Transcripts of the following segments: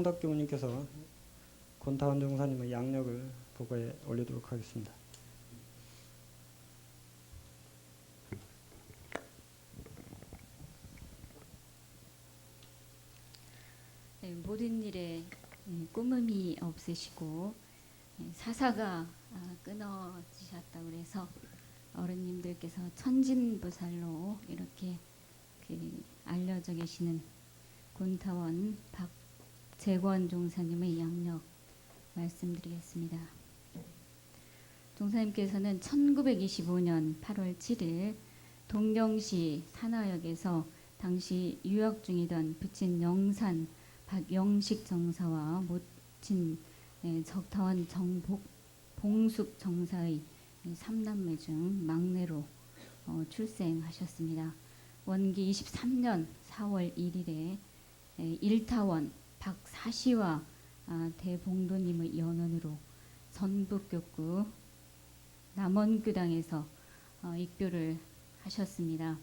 성덕교무님께서 권타원 종사님의 양력을 보고에 올리도록 하겠습니다. 네, 모든 일에 꾸밈이 없으시고 사사가 끊어지셨다고 그래서 어른님들께서 천진부살로 이렇게 알려져 계시는 곤타원 박재권 종사님의 양력 말씀드리겠습니다. 종사님께서는 1925년 8월 7일 동경시 산하역에서 당시 유학 중이던 부친 영산 박영식 정사와 모친 적타원 봉숙 정사의 3남매 중 막내로 출생하셨습니다. 원기 23년 4월 1일에 일타원 박사시와 대봉도님의 연원으로 전북교구 남원교당에서 입교를 하셨습니다.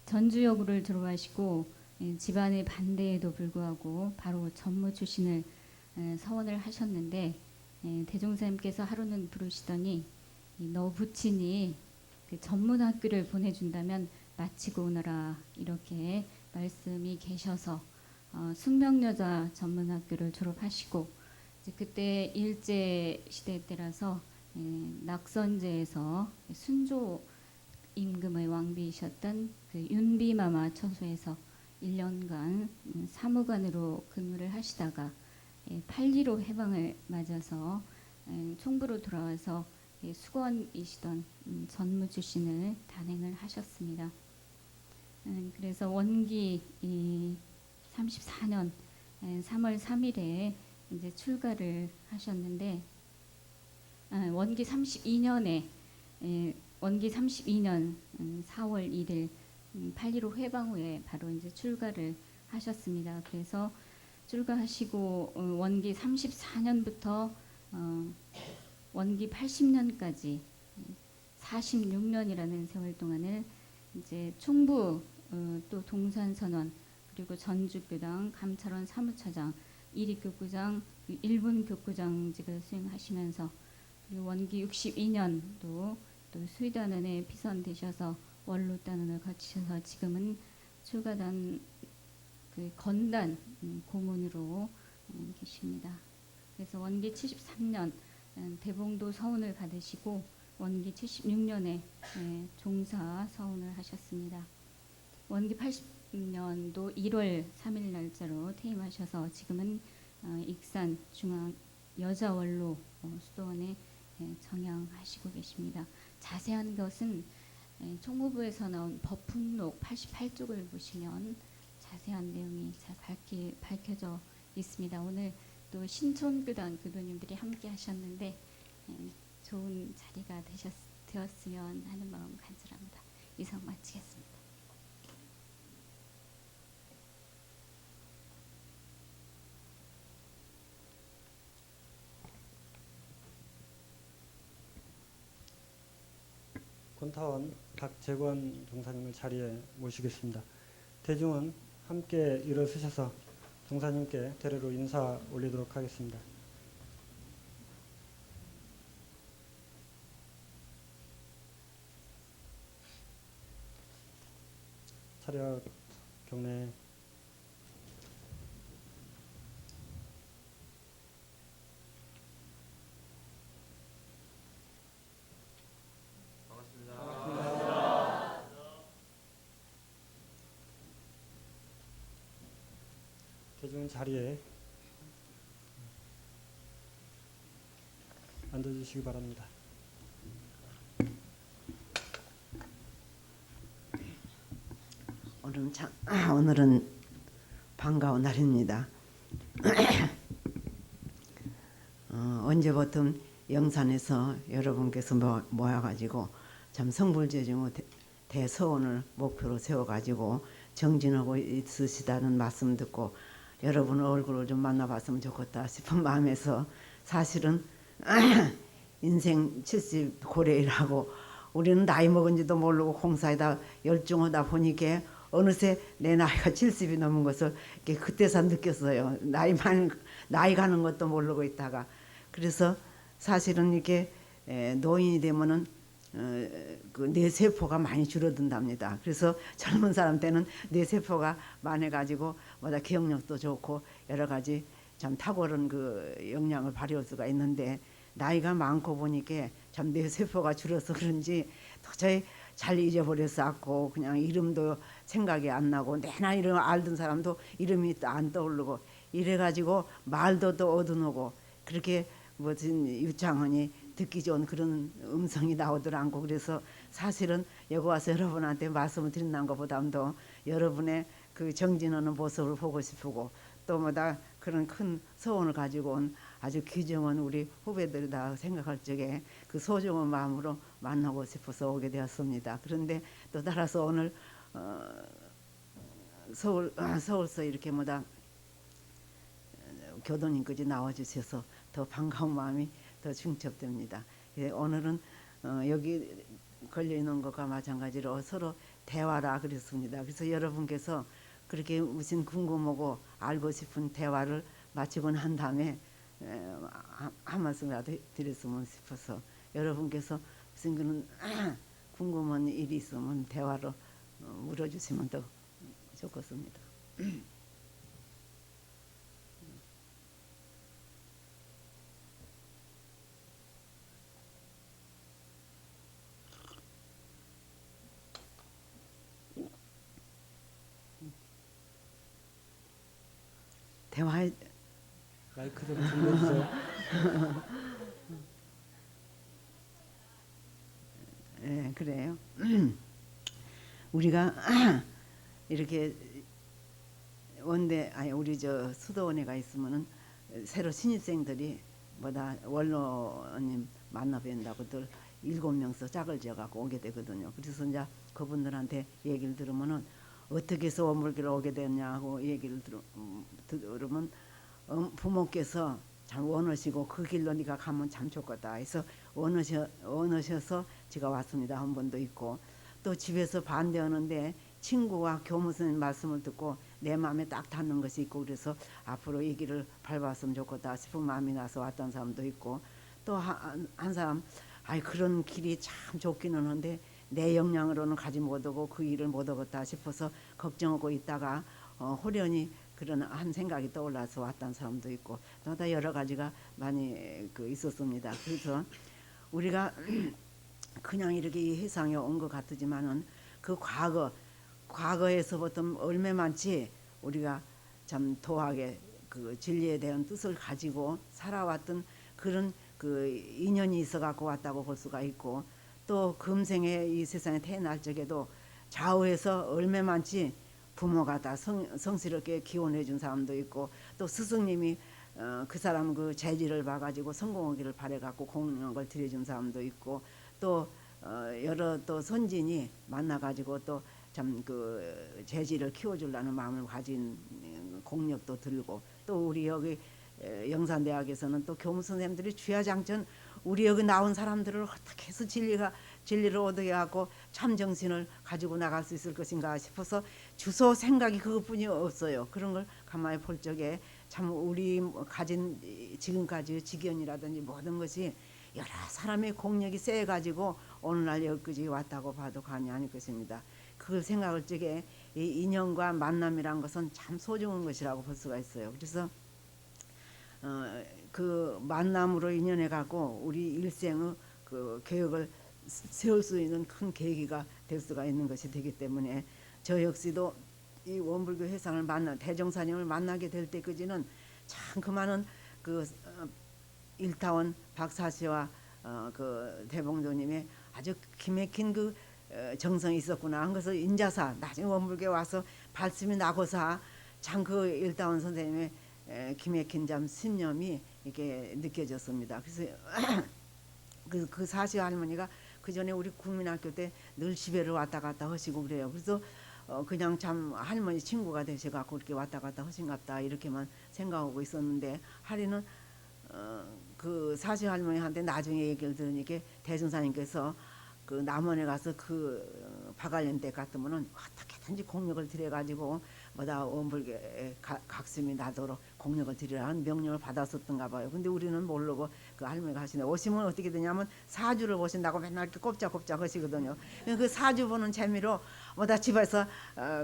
전주여고를 졸업하시고 집안의 반대에도 불구하고 바로 전무 출신을 서원을 하셨는데 대종사님께서 하루는 부르시더니 너 부친이 그 전문학교를 보내준다면 마치고 오너라 이렇게 말씀이 계셔서 숙명여자 전문학교를 졸업하시고 이제 그때 일제 시대 때라서 낙선제에서 순조 임금의 왕비이셨던 그 윤비마마 처소에서 1년간 사무관으로 근무를 하시다가 8.15 해방을 맞아서 총부로 돌아와서 수건이시던 전무 출신을 단행을 하셨습니다. 그래서 원기 34년 3월 3일에 이제 출가를 하셨는데 원기 32년에 원기 32년 4월 1일 8.15 해방 후에 바로 이제 출가를 하셨습니다. 그래서 출가하시고 원기 34년부터 원기 80년까지 46년이라는 세월 동안을 이제 총부 또 동산선원 그리고 전주교당 감찰원 사무처장 1위 교구장 1분 교구장직을 수행하시면서 그리고 원기 62년도 또 수의단원에 피선되셔서 원로단원을 거치셔서 지금은 출가단 그 건단 고문으로 계십니다. 그래서 원기 73년 대봉도 서운을 받으시고 원기 76년에 종사 서운을 하셨습니다. 원기 80년도 1월 3일 날짜로 퇴임하셔서 지금은 익산 중앙 여자원로 수도원에 정양하시고 계십니다. 자세한 것은 총무부에서 나온 법훈록 88쪽을 보시면 자세한 내용이 잘 밝혀져 있습니다. 오늘 또 신촌교당 교도님들이 함께 하셨는데 좋은 자리가 되었으면 하는 마음 간절합니다. 이상 마치겠습니다. 권타원 박재권 종사님을 자리에 모시겠습니다. 대중은 함께 일어서셔서 종사님께 대례로 인사 올리도록 하겠습니다. 차렷 경례. 대중은 자리에 앉아주시기 바랍니다. 오늘은 반가운 날입니다. 언제부터 영산에서 여러분께서 모여가지고 참 성불제중 대서원을 목표로 세워가지고 정진하고 있으시다는 말씀 듣고 여러분 얼굴을 좀 만나봤으면 좋겠다 싶은 마음에서 사실은 인생 70 고래일하고 우리는 나이 먹은지도 모르고 공사에다 열중하다 보니까 어느새 내 나이가 70이 넘은 것을 이렇게 그때서 느꼈어요. 나이 가는 것도 모르고 있다가. 그래서 사실은 이렇게 노인이 되면은 그 뇌세포가 많이 줄어든답니다. 그래서 젊은 사람 때는 뇌세포가 많아가지고 뭐다 기억력도 좋고 여러 가지 참 탁월한 그 역량을 발휘할 수가 있는데 나이가 많고 보니까 참 뇌세포가 줄어서 그런지 도저히 잘 잊어버렸었고 그냥 이름도 생각이 안 나고 내 나이를 알던 사람도 이름이 안 떠오르고 이래가지고 말도 또 어두노고 그렇게 무슨 유창하니 듣기 좋은 그런 음성이 나오더라고. 그래서 사실은 여기 와서 여러분한테 말씀을 드린다는 것보다도 여러분의 그 정진하는 모습을 보고 싶고 또 뭐다 그런 큰 소원을 가지고 온 아주 귀중한 우리 후배들이다 생각할 적에 그 소중한 마음으로 만나고 싶어서 오게 되었습니다. 그런데 또 따라서 오늘 서울서 이렇게 뭐다 교도님까지 나와주셔서 더 반가운 마음이 더 중첩됩니다. 오늘은 여기 걸려 있는 것과 마찬가지로 서로 대화라 그랬습니다. 그래서 여러분께서 그렇게 무슨 궁금하고 알고 싶은 대화를 마치고 난 다음에 한 말씀이라도 드렸으면 싶어서 여러분께서 무슨 그런 궁금한 일이 있으면 대화로 물어주시면 더 좋겠습니다. 대화 마이크 좀 들려주세요. 예, 그래요. 우리가 이렇게 우리 저 수도원에가 있으면은 새로 신입생들이 뭐다 원로님 만나 뵌다고들 7명서 짝을 지어갖고 오게 되거든요. 그래서 이제 그분들한테 얘기를 들으면은 어떻게 해서 원불교로 오게 됐냐고 얘기를 들으면 부모께서 참 원하시고 그 길로 네가 가면 참 좋겠다 해서 원하셔서 제가 왔습니다 한 번도 있고 또 집에서 반대하는데 친구와 교무선생님 말씀을 듣고 내 마음에 딱 닿는 것이 있고 그래서 앞으로 이 길을 밟았으면 좋겠다 싶은 마음이 나서 왔던 사람도 있고 또 한 사람 그런 길이 참 좋기는 한데 내 역량으로는 가지 못하고 그 일을 못하겠다 싶어서 걱정하고 있다가 호련히 그런 한 생각이 떠올라서 왔던 사람도 있고 또 여러 가지가 많이 있었습니다. 그래서 우리가 그냥 이렇게 이 세상에 온 것 같지만은 그 과거에서부터 얼마만치 우리가 참 도하게 그 진리에 대한 뜻을 가지고 살아왔던 그런 그 인연이 있어 갖고 왔다고 볼 수가 있고 또 금생에 이 세상에 태어날 적에도 좌우에서 얼마만치 부모가 다 성스럽게 기원해 준 사람도 있고 또 스승님이 그 사람 그 재질을 봐가지고 성공하기를 바래갖고 공력을 드려준 사람도 있고 또 여러 또 선진이 만나가지고 또 참 그 재질을 키워주려는 마음을 가진 공력도 들고 또 우리 여기 영산대학에서는 또 교무 선생님들이 주야장천 우리 여기 나온 사람들을 어떻게 해서 진리를 얻게 하고 참 정신을 가지고 나갈 수 있을 것인가 싶어서 주소 생각이 그것뿐이 없어요. 그런 걸 가만히 볼 적에 참 우리 가진 지금까지 직연이라든지 모든 것이 여러 사람의 공력이 세가지고 오늘날 여기까지 왔다고 봐도 과언이 아닐 것입니다. 그걸 생각할 적에 이 인연과 만남이란 것은 참 소중한 것이라고 볼 수가 있어요. 그래서 그 만남으로 인연해 갖고 우리 일생의 그 계획을 세울 수 있는 큰 계기가 될 수가 있는 것이 되기 때문에 저 역시도 이 원불교 회상을 대종사님을 만나게 될 때까지는 참 그 많은 그 일타원 박사씨와 그 대봉조님의 아주 기맥힌 그 정성이 있었구나 한 것을 인자사 나중에 원불교에 와서 발심이 나고사 참 그 일타원 선생님의 기맥힌 참 신념이 이렇게 느껴졌습니다. 그래서 그 사시 할머니가 그 전에 우리 국민학교 때 늘 집에를 왔다 갔다 하시고 그래요. 그래서 그냥 참 할머니 친구가 되셔갖고 이렇게 왔다 갔다 하신갑다 이렇게만 생각하고 있었는데 하리는 그 사시 할머니한테 나중에 얘기를 들으니까 대승사님께서 그 남원에 가서 그 박알년 때 같으면은 어떻게든지 공력을 들여가지고 뭐다 원불교에 각심이 나도록 공력을 들이라는 명령을 받았었던가 봐요. 근데 우리는 모르고 그 할머니가 하시네. 오시면 어떻게 되냐면 사주를 보신다고 맨날 이렇게 꼼짝꼼짝 하시거든요. 그 사주 보는 재미로 뭐다 집에서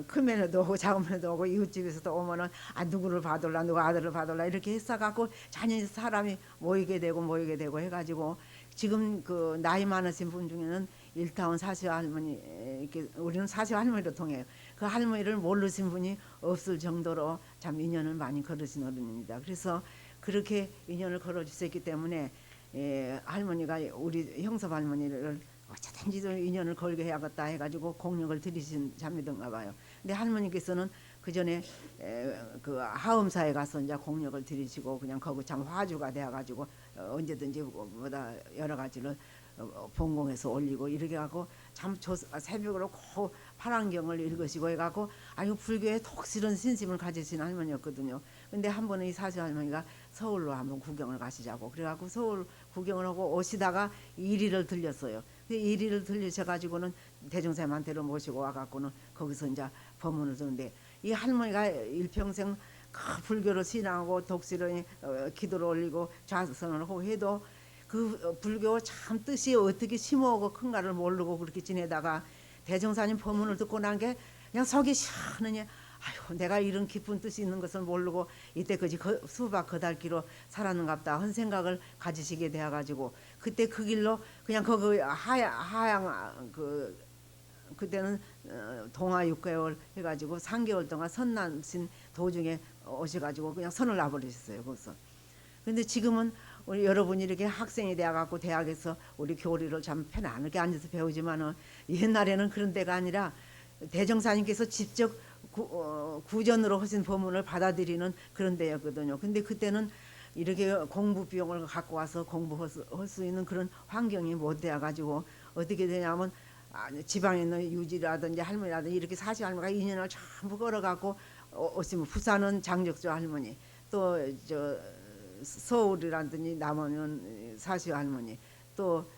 큰 며느리도 오고 작은 며느리도 오고 이웃집에서도 오면은 누구를 봐둘라 누구 아들을 봐둘라 이렇게 했어갖고 자녀 사람이 모이게 되고 해가지고 지금 그 나이 많으신 분 중에는 일타원 사시 할머니 이렇게 우리는 사시 할머니로 통해요. 그 할머니를 모르신 분이 없을 정도로 참 인연을 많이 걸으신 어른입니다. 그래서 그렇게 인연을 걸어 주셨기 때문에 할머니가 우리 형섭 할머니를 어쩌든지 인연을 걸게 해야겠다 해가지고 공력을 들이신 자매던가 봐요. 근데 할머니께서는 그 전에 그 하음사에 가서 이제 공력을 들이시고 그냥 거기 참 화주가 되어가지고 언제든지 뭐다 여러 가지를 본공에서 올리고 이렇게 하고 참 새벽으로 꼭 파란경을 읽으시고 해갖고 아주 불교에 독실한 신심을 가지신 할머니였거든요. 근데 한 번은 이 사시 할머니가 서울로 한번 구경을 가시자고 그래갖고 서울 구경을 하고 오시다가 이리를 들렸어요. 이리를 들리셔가지고는 대종사님한테로 모시고 와갖고는 거기서 이제 법문을 듣는데 이 할머니가 일평생 불교를 신앙하고 독실히 기도를 올리고 좌선을 하고 해도 그 불교 참 뜻이 어떻게 심오하고 큰가를 모르고 그렇게 지내다가 대종사님 법문을 듣고 난 게 그냥 속이 시원하니 아유 내가 이런 깊은 뜻이 있는 것을 모르고 이때까지 수박 거달기로 살았는갑다 한 생각을 가지시게 되어가지고 그때 그 길로 그냥 거기 하양 그때는 동화 6개월 해가지고 3개월 동안 선난신 도중에 오셔가지고 그냥 선을 놔버리셨어요 거기서. 근데 지금은 우리 여러분이 이렇게 학생이 되어갖고 대학에서 우리 교리를 참 편안하게 앉아서 배우지만은 옛날에는 그런 데가 아니라 대종사님께서 직접 구전으로 하신 법문을 받아들이는 그런 데였거든요. 근데 그때는 이렇게 공부 비용을 갖고 와서 공부할 수 있는 그런 환경이 못 되어가지고 어떻게 되냐면 지방에 있는 유지라든지 할머니라든지 이렇게 사시 할머니가 인연을 전부 걸어갖고 오시면 부산은 장적조 할머니 또 서울이라든지 남원은 사시 할머니 또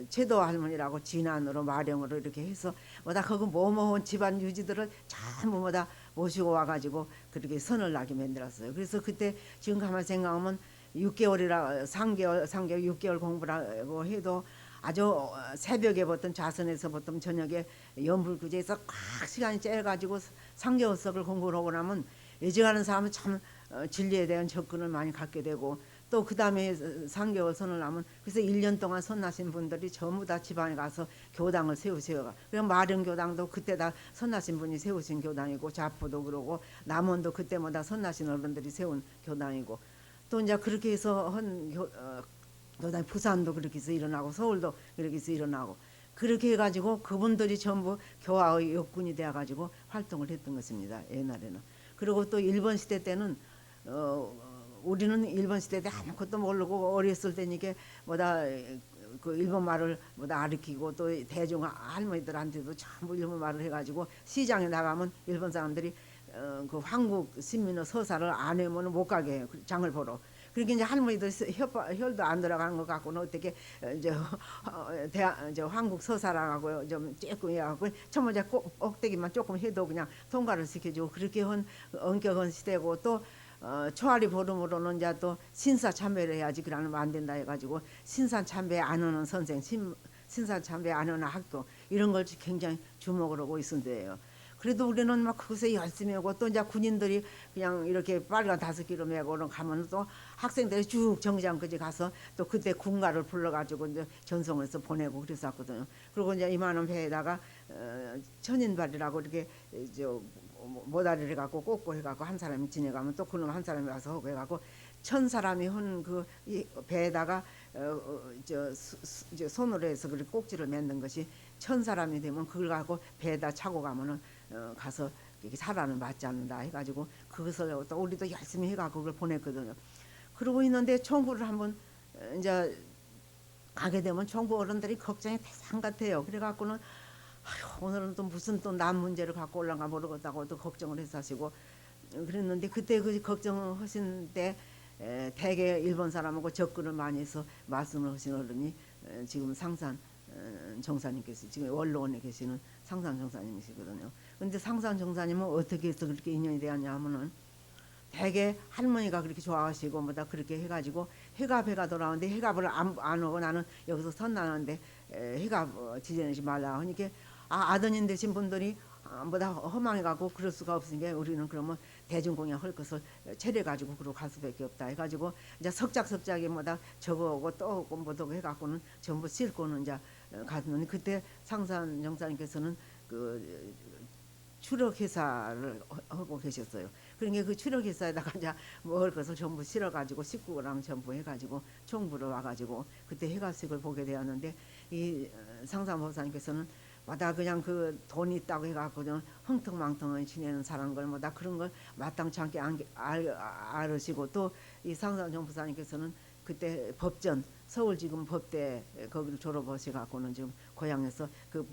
최도 할머니라고 진안으로 마령으로 이렇게 해서 뭐다 거기 모모한 집안 유지들을 전부 뭐다 모시고 와가지고 그렇게 선을 나게 만들었어요. 그래서 그때 지금 가만 생각하면 6개월이라 3개월 6개월 공부라고 해도 아주 새벽에 보통 좌선에서 보통 저녁에 연불구제에서 꽉 시간이 째가지고 3개월석을 공부를 하고 나면 예정하는 사람은 참 진리에 대한 접근을 많이 갖게 되고 또 그 다음에 3개월 선을 하면 그래서 1년 동안 선나신 분들이 전부 다 지방에 가서 교당을 세우세요. 그럼 마령교당도 그때 다 선나신 분이 세우신 교당이고 자포도 그러고 남원도 그때마다 선나신 어른들이 세운 교당이고 또 이제 그렇게 해서 교당 부산도 그렇게 해서 일어나고 서울도 그렇게 해서 일어나고 그렇게 해가지고 그분들이 전부 교화의 역군이 되어가지고 활동을 했던 것입니다. 옛날에는. 그리고 또 일본 시대 때는 우리는 일본 시대 때 아무것도 모르고 어렸을 때니까 뭐다 그 일본 말을 뭐다 가르치고 또 대중 할머니들한테도 전부 일본 말을 해가지고 시장에 나가면 일본 사람들이 그 한국 신민의 서사를 안 하면 못 가게 해요. 장을 보러. 그렇게 이제 할머니들 혈도 안 들어가는 것 같고는 어떻게 이제 한국 서사라고 좀 조금 해갖고 첫 번째 꼭대기만 조금 해도 그냥 통과를 시켜주고 그렇게 한 엄격한 시대고 또 초아리 보름으로는 이제 또 신사 참배를 해야지 그러면 안 된다 해가지고 신사 참배 안 하는 선생 신사 참배 안 하는 학교 이런 걸 굉장히 주목을 하고 있었는데요. 그래도 우리는 막 그것에 열심히 하고 또 이제 군인들이 그냥 이렇게 빨간 5km 메고 가면 또 학생들이 쭉 정장까지 가서 또 그때 군가를 불러가지고 이제 전송해서 보내고 그랬었거든요. 그리고 이제 이만한 배에다가 천인발이라고 이렇게 모다리를 갖고 꽂고 해갖고 한 사람이 지내가면 또 그놈 한 사람이 와서 하고 해갖고 1000사람이 한 그 배에다가 손으로 해서 그렇게 꼭지를 맺는 것이 1000사람이 되면 그걸 갖고 배에다 차고 가면은 가서 이렇게 사람을 맞지 않는다 해가지고 그것을 또 우리도 열심히 해가지고 그걸 보냈거든요. 그러고 있는데 총구를 한번 이제 가게 되면 총구 어른들이 걱정이 대상 같아요. 그래갖고는 아휴, 오늘은 또 무슨 또 남 문제를 갖고 올라가 모르겠다고 또 걱정을 했사시고 그랬는데 그때 그 걱정하신 때 대개 일본 사람하고 접근을 많이 해서 말씀을 하신 어른이 지금 상산 정사님께서 지금 원로원에 계시는 상산 정사님이시거든요. 근데 상산 정사님은 어떻게 해서 그렇게 인연이 되었냐 하면은 대개 할머니가 그렇게 좋아하시고 뭐다 그렇게 해가지고 해가 돌아오는데 해갑을 안 오고 나는 여기서 선나는데 해갑 지내지 말라 하니까 아드님 되신 분들이 뭐다 허망해가고 그럴 수가 없으니까 우리는 그러면 대중공연 할 것을 차려가지고 그러고 갈 수밖에 없다 해가지고 이제 석작석작이 뭐다 저거 오고 또 오고 뭐도 해갖고는 전부 싣고는 이제 갔는데 그때 상산 정사님께서는 그 추력 회사를 하고 계셨어요. 그러니까 그 추력 회사에다가 이제 먹을 것을 전부 실어가지고 식구랑 전부 해가지고 총부로 와가지고 그때 해가식을 보게 되었는데 이 상사모사님께서는 마다 그냥 그 돈이 있다고 해갖고 그냥 흥텅망텅 지내는 사람 걸 뭐다 그런 걸 마땅치 않게 알으시고 또 이 상사정부사님께서는 그때 법전 서울지금 법대 거기를 졸업하셔갖고는 지금 고향에서 그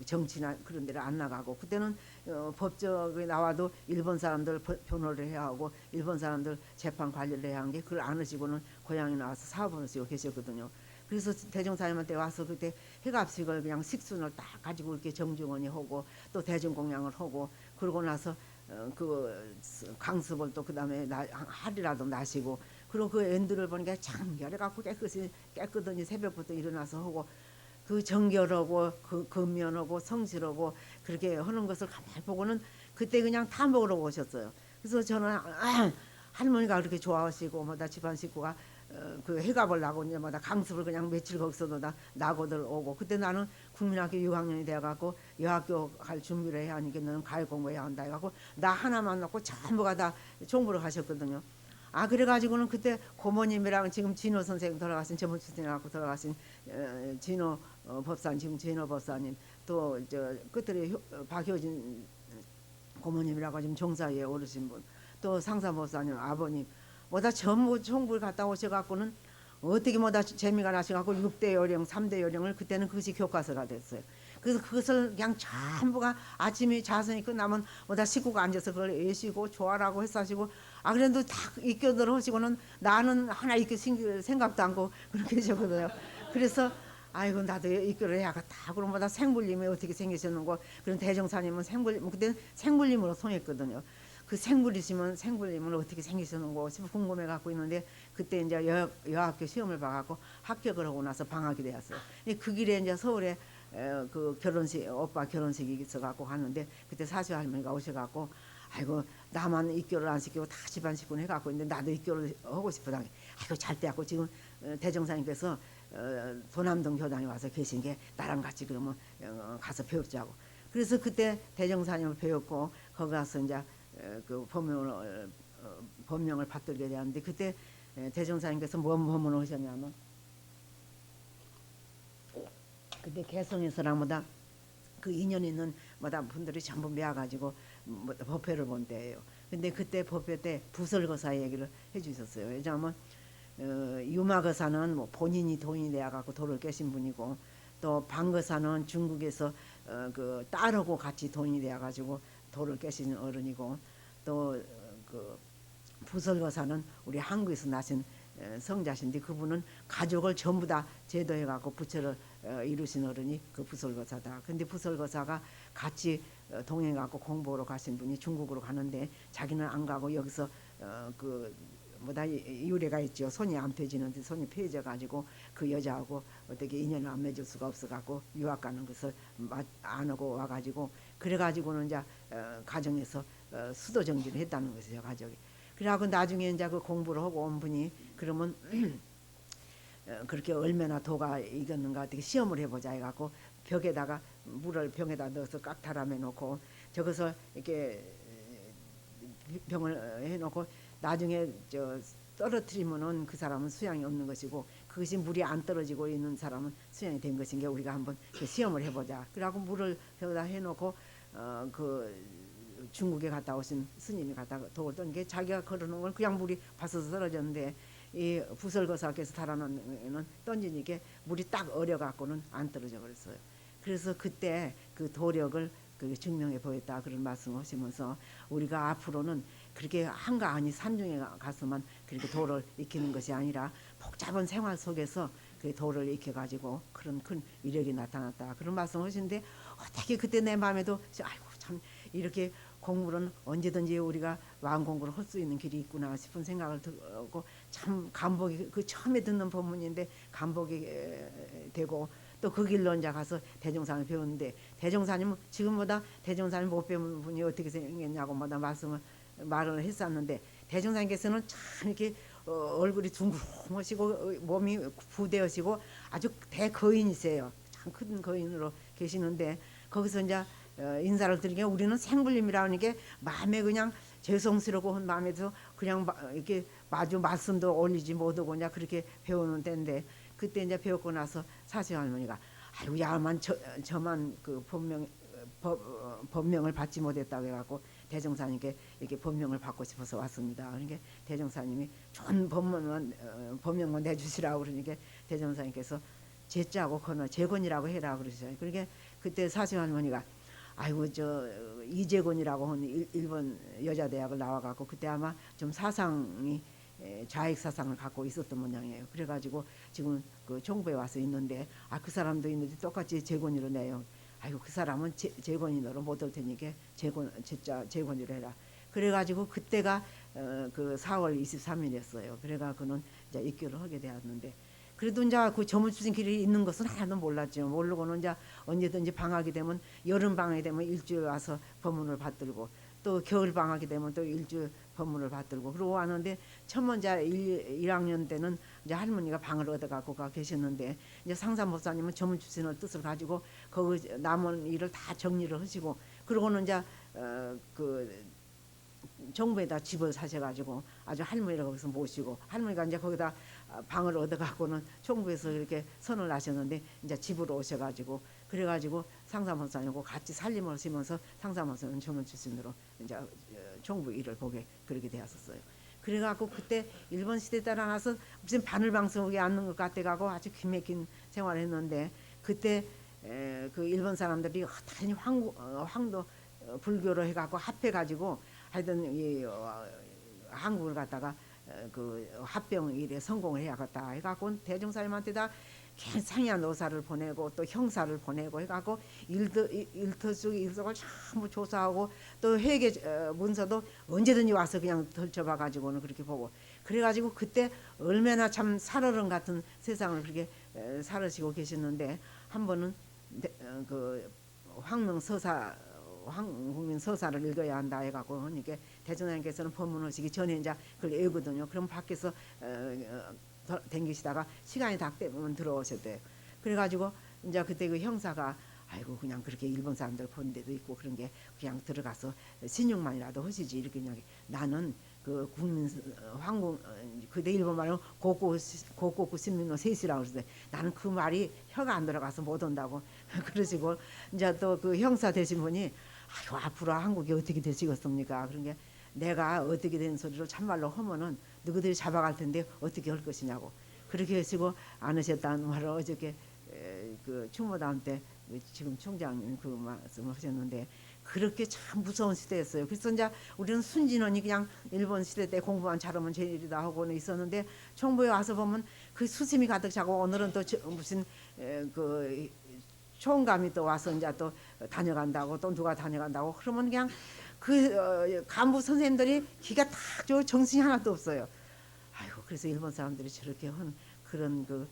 정치나 그런 데를 안 나가고 그때는 법적에 나와도 일본 사람들 변호를 해야 하고 일본 사람들 재판 관리를 해야 하는 게 그걸 안 하시고는 고향에 나와서 사업을 하시고 계셨거든요. 그래서 대종사님한테 와서 그때 해갑식을 그냥 식순을 딱 가지고 이렇게 정중원이 하고 또 대중공양을 하고 그러고 나서 그 강습을 또 그다음에 하루라도 나시고 그리고 그 엔들을 보니까 참 열해갖고 깨끗하니 새벽부터 일어나서 하고 그 정결하고 그 근면하고 성실하고 그렇게 하는 것을 가만히 보고는 그때 그냥 다 먹으러 오셨어요. 그래서 저는 할머니가 그렇게 좋아하시고 뭐다 집안 식구가 그 해갑을 나고 이제 뭐다 강습을 그냥 며칠 거기서도 다 나고들 오고 그때 나는 국민학교 6학년이 돼갖고 여학교 갈 준비를 해야 하니까 너는 가을 공부해야 한다 해갖고 나 하나만 놓고 전부가 다 총부를 가셨거든요. 그래가지고는 그때 고모님이랑 지금 진호 선생 돌아가신 전문 출신해갖고 돌아가신 진호 법사님 지금 진호 법사님 또 저 끝들이 박효진 고모님이라고 지금 종사위에 오르신 분 또 상사 법사님 아버님 뭐다 전부 총부를 갔다 오셔갖고는 어떻게 뭐다 재미가 나셔갖고 6대 요령 3대 요령을 그때는 그것이 교과서가 됐어요. 그래서 그것을 그냥 전부가 아침에 자선이 끝나면 뭐다 식구가 앉아서 그걸 애시고 좋아라고 했사시고 그래도 다 익혀들 하시고는 나는 하나 익혀 생각도 않고 그렇게 하셨거든요. 그래서 아이고 나도 익혀를 해야겠다. 그럼 뭐다 생불림이 어떻게 생기셨는고 그런 대종사님은 생불림 그때는 생불림으로 통했거든요. 그 생불이시면 생불림은 어떻게 생기셨는고 싶어 궁금해 갖고 있는데 그때 이제 여학교 시험을 봐갖고 합격을 하고 나서 방학이 되었어요. 그 길에 이제 서울에 그 결혼식 오빠 결혼식이 있어갖고 갔는데 그때 사시 할머니가 오셔갖고 아이고 나만 입교를 안 시키고 다 집안 식구는 해갖고 있는데 나도 입교를 하고 싶어다. 아이고 잘 돼갖고 지금 대종사님께서 도남동 교당에 와서 계신 게 나랑 같이 그러면 가서 배우자고. 그래서 그때 대종사님을 배웠고 거기 가서 이제 그 법명을 받들게 되었는데 그때 대종사님께서 뭔 법문을 하셨냐면 그때 개성에서랑 뭐다 그 인연 있는 뭐다 분들이 전부 모여가지고 뭐 법회를 본 때예요. 근데 그때 법회 때 부설거사 얘기를 해주셨어요. 왜냐하면 유마거사는 뭐 본인이 돈이 되어갖고 돌을 깨신 분이고 또 방거사는 중국에서 그 딸하고 같이 돈이 되어가지고 돌을 깨신 어른이고 또 그 부설거사는 우리 한국에서 나신 성자신데 그분은 가족을 전부 다 제도해갖고 부처를 이루신 어른이 그 부설거사다. 근데 부설거사가 같이 동행해갖고 공부하러 가신 분이 중국으로 가는데 자기는 안 가고 여기서 그 뭐다 유래가 있죠. 손이 안 펴지는데 손이 펴져가지고 그 여자하고 어떻게 인연을 안 맺을 수가 없어갖고 유학 가는 것을 안 하고 와가지고 그래가지고는 이제 가정에서 수도 정지를 했다는 것이죠. 가족이. 그래갖고 나중에 이제 그 공부를 하고 온 분이 그러면 그렇게 얼마나 도가 익었는가 어떻게 시험을 해보자 해갖고 벽에다가 물을 병에다 넣어서 깍타람해 놓고 저기서 이렇게 병을 해놓고 나중에 저 떨어뜨리면은 그 사람은 수양이 없는 것이고 그것이 물이 안 떨어지고 있는 사람은 수양이 된 것인 게 우리가 한번 그 시험을 해보자. 그래갖고 물을 벽에다 해놓고 그 중국에 갔다 오신 스님이 갔다 도를 던 게 자기가 걸어놓은 건 그냥 물이 바서서 떨어졌는데 이 부설거사께서 달아놓는 던지니까 물이 딱 얼어갖고는 안 떨어져 버렸어요. 그래서 그때 그 도력을 그 증명해 보였다 그런 말씀을 하시면서 우리가 앞으로는 그렇게 한가 아니 산중에 가서만 그렇게 도를 익히는 것이 아니라 복잡한 생활 속에서 그 도를 익혀가지고 그런 큰 위력이 나타났다 그런 말씀을 하시는데 어떻게 그때 내 마음에도 아이고 참 이렇게 공부는 언제든지 우리가 마음 공부를 할 수 있는 길이 있구나 싶은 생각을 들고 참 감복이 그 처음에 듣는 법문인데 감복이 되고 또 그 길로 이제 가서 대종사를 배우는데 대종사님은 지금보다 대종사님 못 배운 분이 어떻게 생겼냐고 마다 말을 했었는데 대종사님께서는 참 이렇게 얼굴이 둥그러우시고 몸이 부대하시고 아주 대거인이세요. 참 큰 거인으로 계시는데 거기서 이제 인사를 드리게 우리는 생불림이라는 게 마음에 그냥 죄송스럽고 한 마음에서 그냥 이렇게 마주 말씀도 올리지 못하고 그냥 그렇게 배우는 때인데 그때 이제 배웠고 나서 사실 할머니가 아이고 야만 저만 그 법명을 받지 못했다고 해갖고 대종사님께 이렇게 법명을 받고 싶어서 왔습니다. 그러니까 대종사님이 좋은 법명만 내주시라고 그러니까 대종사님께서 제자하고 건어 재건이라고 해라 그러셨어요. 그러니까 그때 사실 할머니가 아이고 저 이재건이라고 하는 일본 여자대학을 나와갖고 그때 아마 좀 사상이 좌익 사상을 갖고 있었던 모양이에요. 그래가지고 지금 그 총부에 와서 있는데 그 사람도 있는데 똑같이 재건이로 내요. 아이고 그 사람은 재건인으로 못 올 테니까 재건이로 해라. 그래가지고 그때가 그 4월 23일이었어요. 그래가 그는 이제 입교를 하게 되었는데 그래도 이제 그 점을 주신 길이 있는 것은 하나도 몰랐죠. 모르고는 이제 언제든지 방학이 되면 여름 방학이 되면 일주일 와서 법문을 받들고 또 겨울 방학이 되면 또 일주일 법문을 받들고 그러고 왔는데 처음 이제 1학년 때는 이제 할머니가 방을 얻어갖고 가 계셨는데 이제 상사목사님은 점을 주시는 뜻을 가지고 거기 남은 일을 다 정리를 하시고 그러고는 이제 그 정부에다 집을 사셔가지고 아주 할머니를 거기서 모시고 할머니가 이제 거기다 방을 얻어갖고는 총부에서 이렇게 선을 나셨는데 이제 집으로 오셔가지고 그래가지고 상사목사님하고 같이 살림을 하시면서 상사목사님 전문 출신으로 이제 총부 일을 보게 그렇게 되었었어요. 그래갖고 그때 일본 시대 따라 나서 무슨 바늘방석에 앉는 것 같아가고 아주 기맥힌 생활을 했는데 그때 그 일본 사람들이 다니 황도 불교로 해갖고 합해가지고 하여튼 이 한국을 갖다가 그 합병 일에 성공을 해야겠다 해갖고 대종사님한테다 상이한 노사를 보내고 또 형사를 보내고 해갖고 일터속을 전부 조사하고 또 회계 문서도 언제든지 와서 그냥 덜쳐봐 가지고는 그렇게 보고 그래가지고 그때 얼마나 참 살얼음 같은 세상을 그렇게 살으시고 계셨는데 한 번은 그 황국민 서사를 읽어야 한다 해갖고 그러니까 대종사님께서는 법문하시기 전에 이제 그걸 외우거든요. 그럼 밖에서 댕기시다가 시간이 다 되면 들어오셨대요. 그래가지고 이제 그때 그 형사가 아이고 그냥 그렇게 일본 사람들 본 데도 있고 그런 게 그냥 들어가서 신용만이라도 하시지 이렇게 그냥 나는 그 국민 황국 그때 일본 말로 고고구 신민노 셋이라고 그러는데 나는 그 말이 혀가 안 들어가서 못 온다고 그러시고 이제 또 그 형사 되신 분이 아이고 앞으로 한국이 어떻게 되시겠습니까? 그런 게 내가 어떻게 된 소리로 참말로 하면은 누구들이 잡아갈 텐데 어떻게 할 것이냐고 그렇게 하시고 안 하셨다는 말을 어저께 그 충무다음 때 지금 총장님 그 말씀을 하셨는데 그렇게 참 무서운 시대였어요. 그래서 이제 우리는 순진원이 그냥 일본 시대 때 공부만 잘하면 제일이다 하고는 있었는데 총부에 와서 보면 그 수심이 가득 차고 오늘은 또 무슨 그 총감이 또 와서 이제 또 다녀간다고 또 누가 다녀간다고 그러면 그냥 그 간부 선생님들이 기가 탁 좋고 정신이 하나도 없어요. 아이고 그래서 일본 사람들이 저렇게 한 그런 그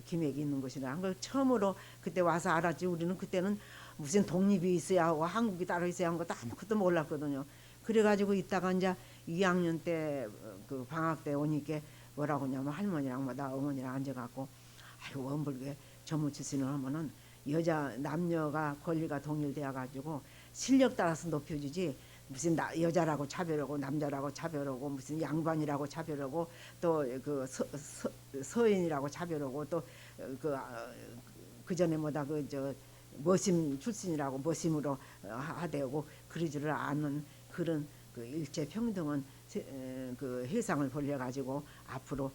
기맥이 있는 것이라는 걸 처음으로 그때 와서 알았지. 우리는 그때는 무슨 독립이 있어야 하고 한국이 따로 있어야 하는 것도 아무것도 몰랐거든요. 그래가지고 있다가 이제 2학년 때 그 방학 때 오니까 뭐라고 하냐면 할머니랑 나 어머니랑 앉아갖고 아이고 원불교에 전문 출신을 하면은 여자 남녀가 권리가 동일되어 가지고 실력 따라서 높여주지 무슨 여자라고 차별하고 남자라고 차별하고 무슨 양반이라고 차별하고 또 그 서인이라고 차별하고 또 그 전에 뭐다 그 저 머심 출신이라고 머심으로 하되고 그러지를 않는 그런 그 일체 평등한 그 해상을 벌려 가지고 앞으로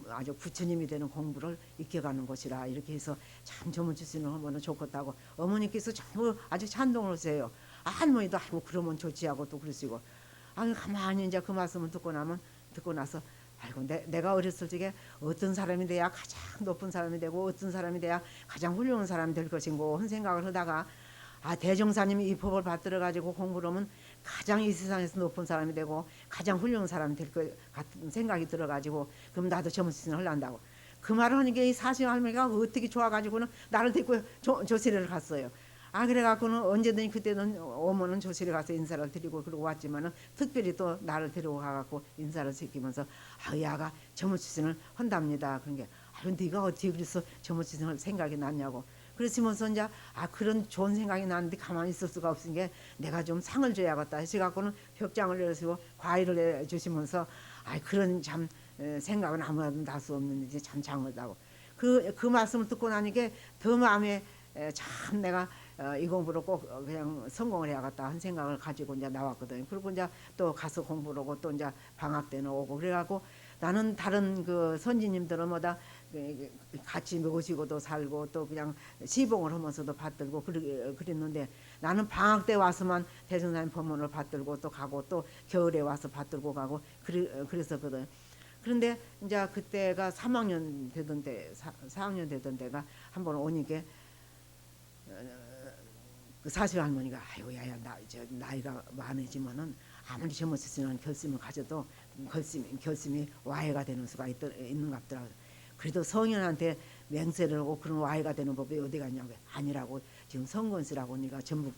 아주 부처님이 되는 공부를 익혀가는 것이라 이렇게 해서 참 전문 출신을 하면 좋겠다고 어머니께서 전부 아주 찬동을 하세요. 할머니도 아이고 그러면 좋지 하고 또 그러시고 가만히 이제 그 말씀을 듣고 나서 아이고 내가 어렸을 적에 어떤 사람이 돼야 가장 높은 사람이 되고 어떤 사람이 돼야 가장 훌륭한 사람이 될 것인고 한 생각을 하다가 대종사님이 이 법을 받들어 가지고 공부를 하면 가장 이 세상에서 높은 사람이 되고 가장 훌륭한 사람이 될 것 같은 생각이 들어 가지고 그럼 나도 점수신을 하려고 그 말을 하니까 이 사실 할머니가 어떻게 좋아가지고는 나를 데리고 조실을 갔어요. 그래갖고는 언제든지 그때는 어머는 조실에 가서 인사를 드리고 그러고 왔지만은 특별히 또 나를 데리고 가갖고 인사를 시키면서 야가 점수신을 한답니다. 그런 게 네가 어떻게 그래서 점수신을 생각이 났냐고. 그러시면서 이제 그런 좋은 생각이 나는데 가만히 있을 수가 없은 게 내가 좀 상을 줘야겠다 해서갖고는 벽장을 내시고 과일을 해주시면서 그런 참 생각은 아무나도 날 수 없는데 참 장하다고 그 말씀을 듣고 나니까 더 마음에 참 내가 이 공부를 꼭 그냥 성공을 해야겠다 한 생각을 가지고 이제 나왔거든요. 그리고 이제 또 가서 공부를 하고 또 이제 방학 때는 오고 그래갖고 나는 다른 그 선지님들은 뭐다 같이 모시고도 살고 또 그냥 시봉을 하면서도 받들고 그랬는데 나는 방학 때 와서만 대종사님 법문을 받들고 또 가고 또 겨울에 와서 받들고 가고 그랬었거든. 그런데 이제 그때가 3학년 되던 때, 4학년 되던 때가 한번 오니까 그 사실 할머니가 야야 나이가 많으지만은 아무리 젊었으면 결심을 가져도 결심이 와해가 되는 수가 있는 것 같더라고요. 그래도 성인한테 맹세를 하고 그런 와해가 되는 법이 어디 갔냐고. 아니라고 지금 성건씨라고 우리가 전북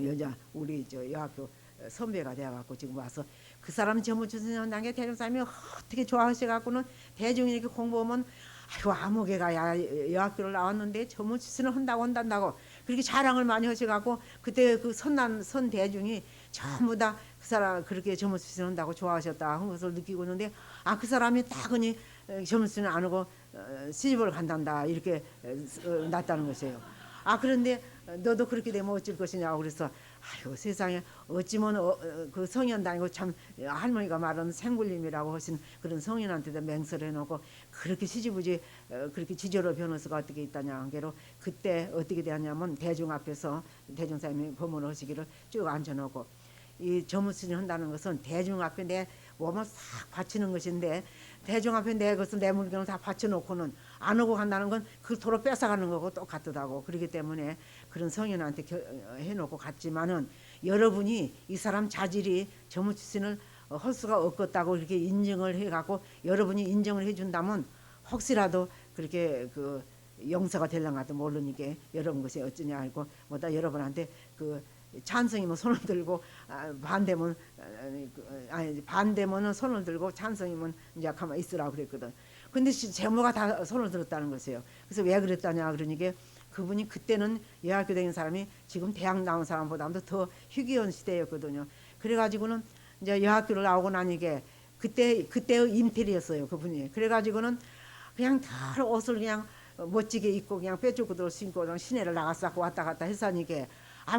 여자 우리 여학교 선배가 되어갖고 지금 와서 그 사람 전무주선 단계 대종사님이 어떻게 좋아하셔갖고는 대중이 이렇게 공부하면 아무개가 여학교를 나왔는데 전무주선을 한다고 그렇게 자랑을 많이 하셔갖고 그때 그 선 대중이 전부 다 그 사람 그렇게 전무주선 한다고 좋아하셨다 한 것을 느끼고 있는데 그 사람이 딱은이 전무주선을 안 하고 시집을 간단다 이렇게 났다는 것이에요. 그런데 너도 그렇게 되면 어쩔 것이냐고 그래서 세상에 어찌면 그 성현당이고 참 할머니가 말하는 생굴림이라고 하신 그런 성현한테도 맹세를 해놓고 그렇게 시지부지 그렇게 지조로 변호사가 어떻게 있다냐 한 게로 그때 어떻게 되었냐면 대중 앞에서 대종사님이 법문을 하시기를 쭉 앉혀놓고 이 점수를 한다는 것은 대중 앞에 내 몸을 싹 바치는 것인데 대중 앞에 내 것을 내 물건을 다 바쳐놓고는 안 오고 간다는 건 그걸 도로 뺏어가는 거고 똑같다고 그렇기 때문에 그런 성인한테 해놓고 갔지만은 여러분이 이 사람 자질이 점수신을 할 수가 없겠다고 이렇게 인정을 해갖고 여러분이 인정을 해준다면 혹시라도 그렇게 그 용서가 될랑가도 모르니까 여러분 것이 어쩌냐 하고 뭐다 여러분한테 그 찬성이면 손을 들고 반대면은 손을 들고 찬성이면 이제 가만히 있으라고 그랬거든. 근데 제모가 다 손을 들었다는 것이에요. 그래서 왜 그랬다냐 그러니까 그분이 그때는 여학교 다니는 사람이 지금 대학 나온 사람보다도 더 희귀한 시대였거든요. 그래가지고는 이제 여학교를 나오고 나니까 그때의 인텔이었어요 그분이. 그래가지고는 그냥 다 옷을 그냥 멋지게 입고 그냥 빼죽구들 신고 그냥 시내를 나갔었고 왔다 갔다 했으니까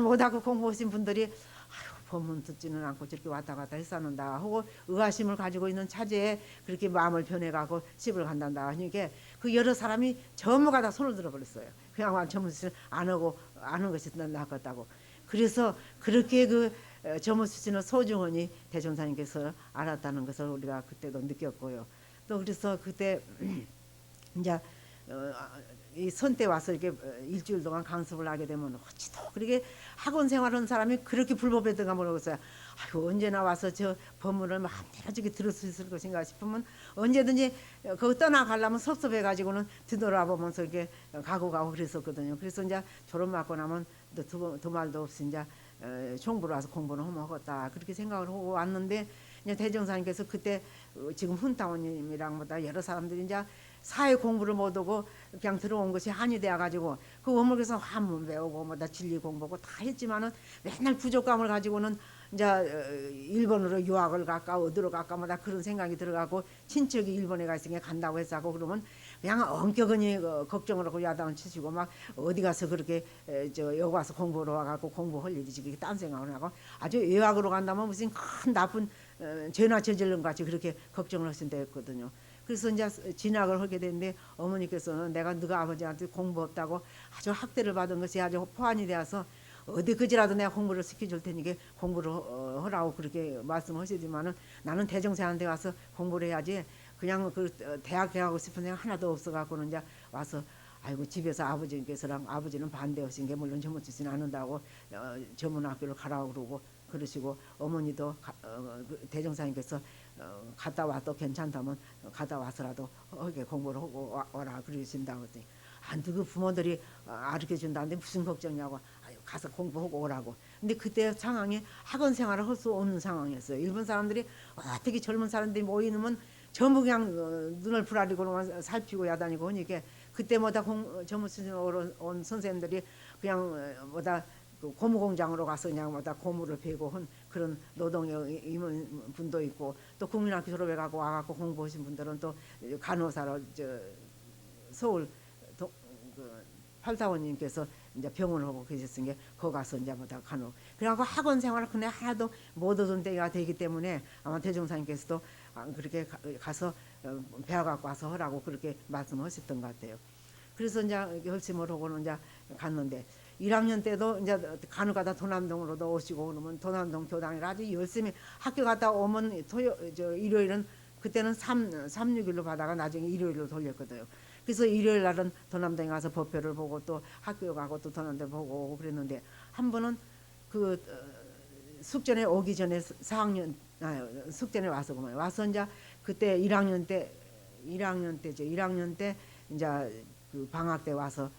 못하고 공부하신 분들이 법문 듣지는 않고 저렇게 왔다 갔다 했었는다 하고 의아심을 가지고 있는 차제에 그렇게 마음을 변해가고 집을 간단다 하니까 그 여러 사람이 전부가 다 손을 들어버렸어요. 그냥 점수신 안 하고 아는 것이 낫겠다고. 그래서 그렇게 그 점수신을 소중하니 대종사님께서 알았다는 것을 우리가 그때도 느꼈고요. 또 그래서 그때 이제 이 선때 와서 이렇게 일주일 동안 강습을 하게 되면 어찌도 그렇게 학원 생활하는 사람이 그렇게 불법에든가 모르겠어요. 언제나 와서 저 법문을 마음대로 저기 들을 수 있을 것인가 싶으면 언제든지 거기 떠나가려면 섭섭해가지고는 뒤돌아보면서 이렇게 가고 그랬었거든요. 그래서 이제 졸업 맞고 나면 두 말도 없이 이제 총부로 와서 공부는 하면 하겠다 그렇게 생각을 하고 왔는데 이제 대종사님께서 그때 지금 훈타원님이랑 보다 여러 사람들이 이제 사회 공부를 못하고 그냥 들어온 것이 한이 되어가지고 그 원목에서 한문 배우고 뭐다 진리 공부하고 다 했지만은 맨날 부족감을 가지고는 이제 일본으로 유학을 갈까 어디로 갈까 뭐다 그런 생각이 들어가고 친척이 일본에 가 있으니까 간다고 했었고 그러면 그냥 엄격하니 걱정을 하고 야단을 치시고 막 어디 가서 그렇게 여기 와서 공부로 와갖고 공부할 일이지 딴 생각을 하고 아주 유학으로 간다면 무슨 큰 나쁜 죄나 저질른 같이 그렇게 걱정을 하신다 했거든요. 그래서 이제 진학을 하게 됐는데 어머니께서는 내가 너가 아버지한테 공부 없다고 아주 학대를 받은 것이 아주 포환이 되어서 어디 그지라도 내가 공부를 시켜줄 테니까 공부를 하라고 그렇게 말씀하시지만은 나는 대종사한테 가서 공부를 해야지 그냥 그 대학 가고 싶은 생각 하나도 없어갖고는 이제 와서 아이고 집에서 아버지께서랑 아버지는 반대하신 게 물론 전무치지는 않는다고 전문학교를 가라고 그러고 그러시고 어머니도 그 대종사님께서 갔다 와도 괜찮다면 갔다 와서라도 하게 공부를 하고 와라 그러신다고 했더니 그 부모들이 가르쳐 준다는데 무슨 걱정이냐고 아유, 가서 공부하고 오라고. 근데 그때 상황이 학원 생활을 할 수 없는 상황이었어요. 일본 사람들이 어떻게 젊은 사람들이 모이면 전부 그냥 눈을 부라리고만 살피고 야다니고 하니까 그때마다 전무수준으로 온 선생님들이 그냥 뭐다 그 고무공장으로 가서 그냥 뭐다 고무를 베고 한 그런 노동에 임한 분도 있고 또 국민학교 졸업해 가고 와갖고 공부하신 분들은 또 간호사로 서울 그 팔사원님께서 이제 병원을 하고 계셨으니 거기 가서 이제 뭐다 간호. 그래갖고 학원 생활을 그냥 하나도 못 얻은 때가 되기 때문에 아마 대종사님께서도 그렇게 가서 배워갖고 와서 하라고 그렇게 말씀하셨던 것 같아요. 그래서 이제 결심을 하고는 이제 갔는데 1학년 때도 이제 간호가다 도남동으로도 오시고 그러면 도남동 교당에 아주 열심히 학교 갔다 오면 일요일은 그때는 3, 6일로 받아가 나중에 일요일로 돌렸거든요. 그래서 일요일 날은 도남동에 가서 법회를 보고 또 학교 가고 또 도남동 보고 오고 그랬는데 한 번은 그 숙전에 오기 전에 4학년 숙전에 와서 그만 와서 이제 그때 1학년 때 이제 그 방학 때 와서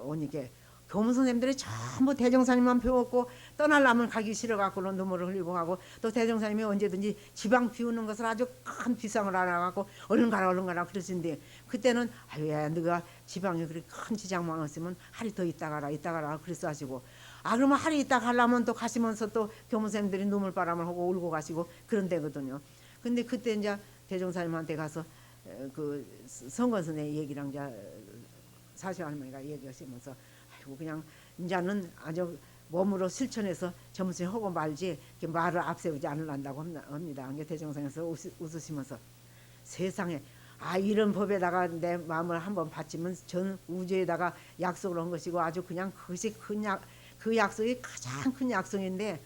오니까 교무 선생님들이 전부 대종사님만 배웠고 떠나려면 가기 싫어갖고는 눈물을 흘리고 하고 또 대종사님이 언제든지 지방 비우는 것을 아주 큰 비상을 알아갖고 얼른 가라 그러신데 그때는 아유야 너가 지방에 그렇게 큰 지장만 없으면 하루 더 있다 가라 그랬어 하시고 그러면 하루 있다 가려면 또 가시면서 또 교무 선생님들이 눈물바람을 하고 울고 가시고 그런 데거든요. 근데 그때 이제 대종사님한테 가서 그 성건 선생님 얘기랑 이제 사시 할머니가 얘기하시면서 아이고 그냥 이제는 아주 몸으로 실천해서 점수에 하고 말지 말을 앞세우지 않으란다고 합니다. 대종상에서 웃으시면서 세상에 이런 법에다가 내 마음을 한번 바치면 전 우주에다가 약속을 한 것이고 아주 그냥 그것이 그 약속이 가장 큰 약속인데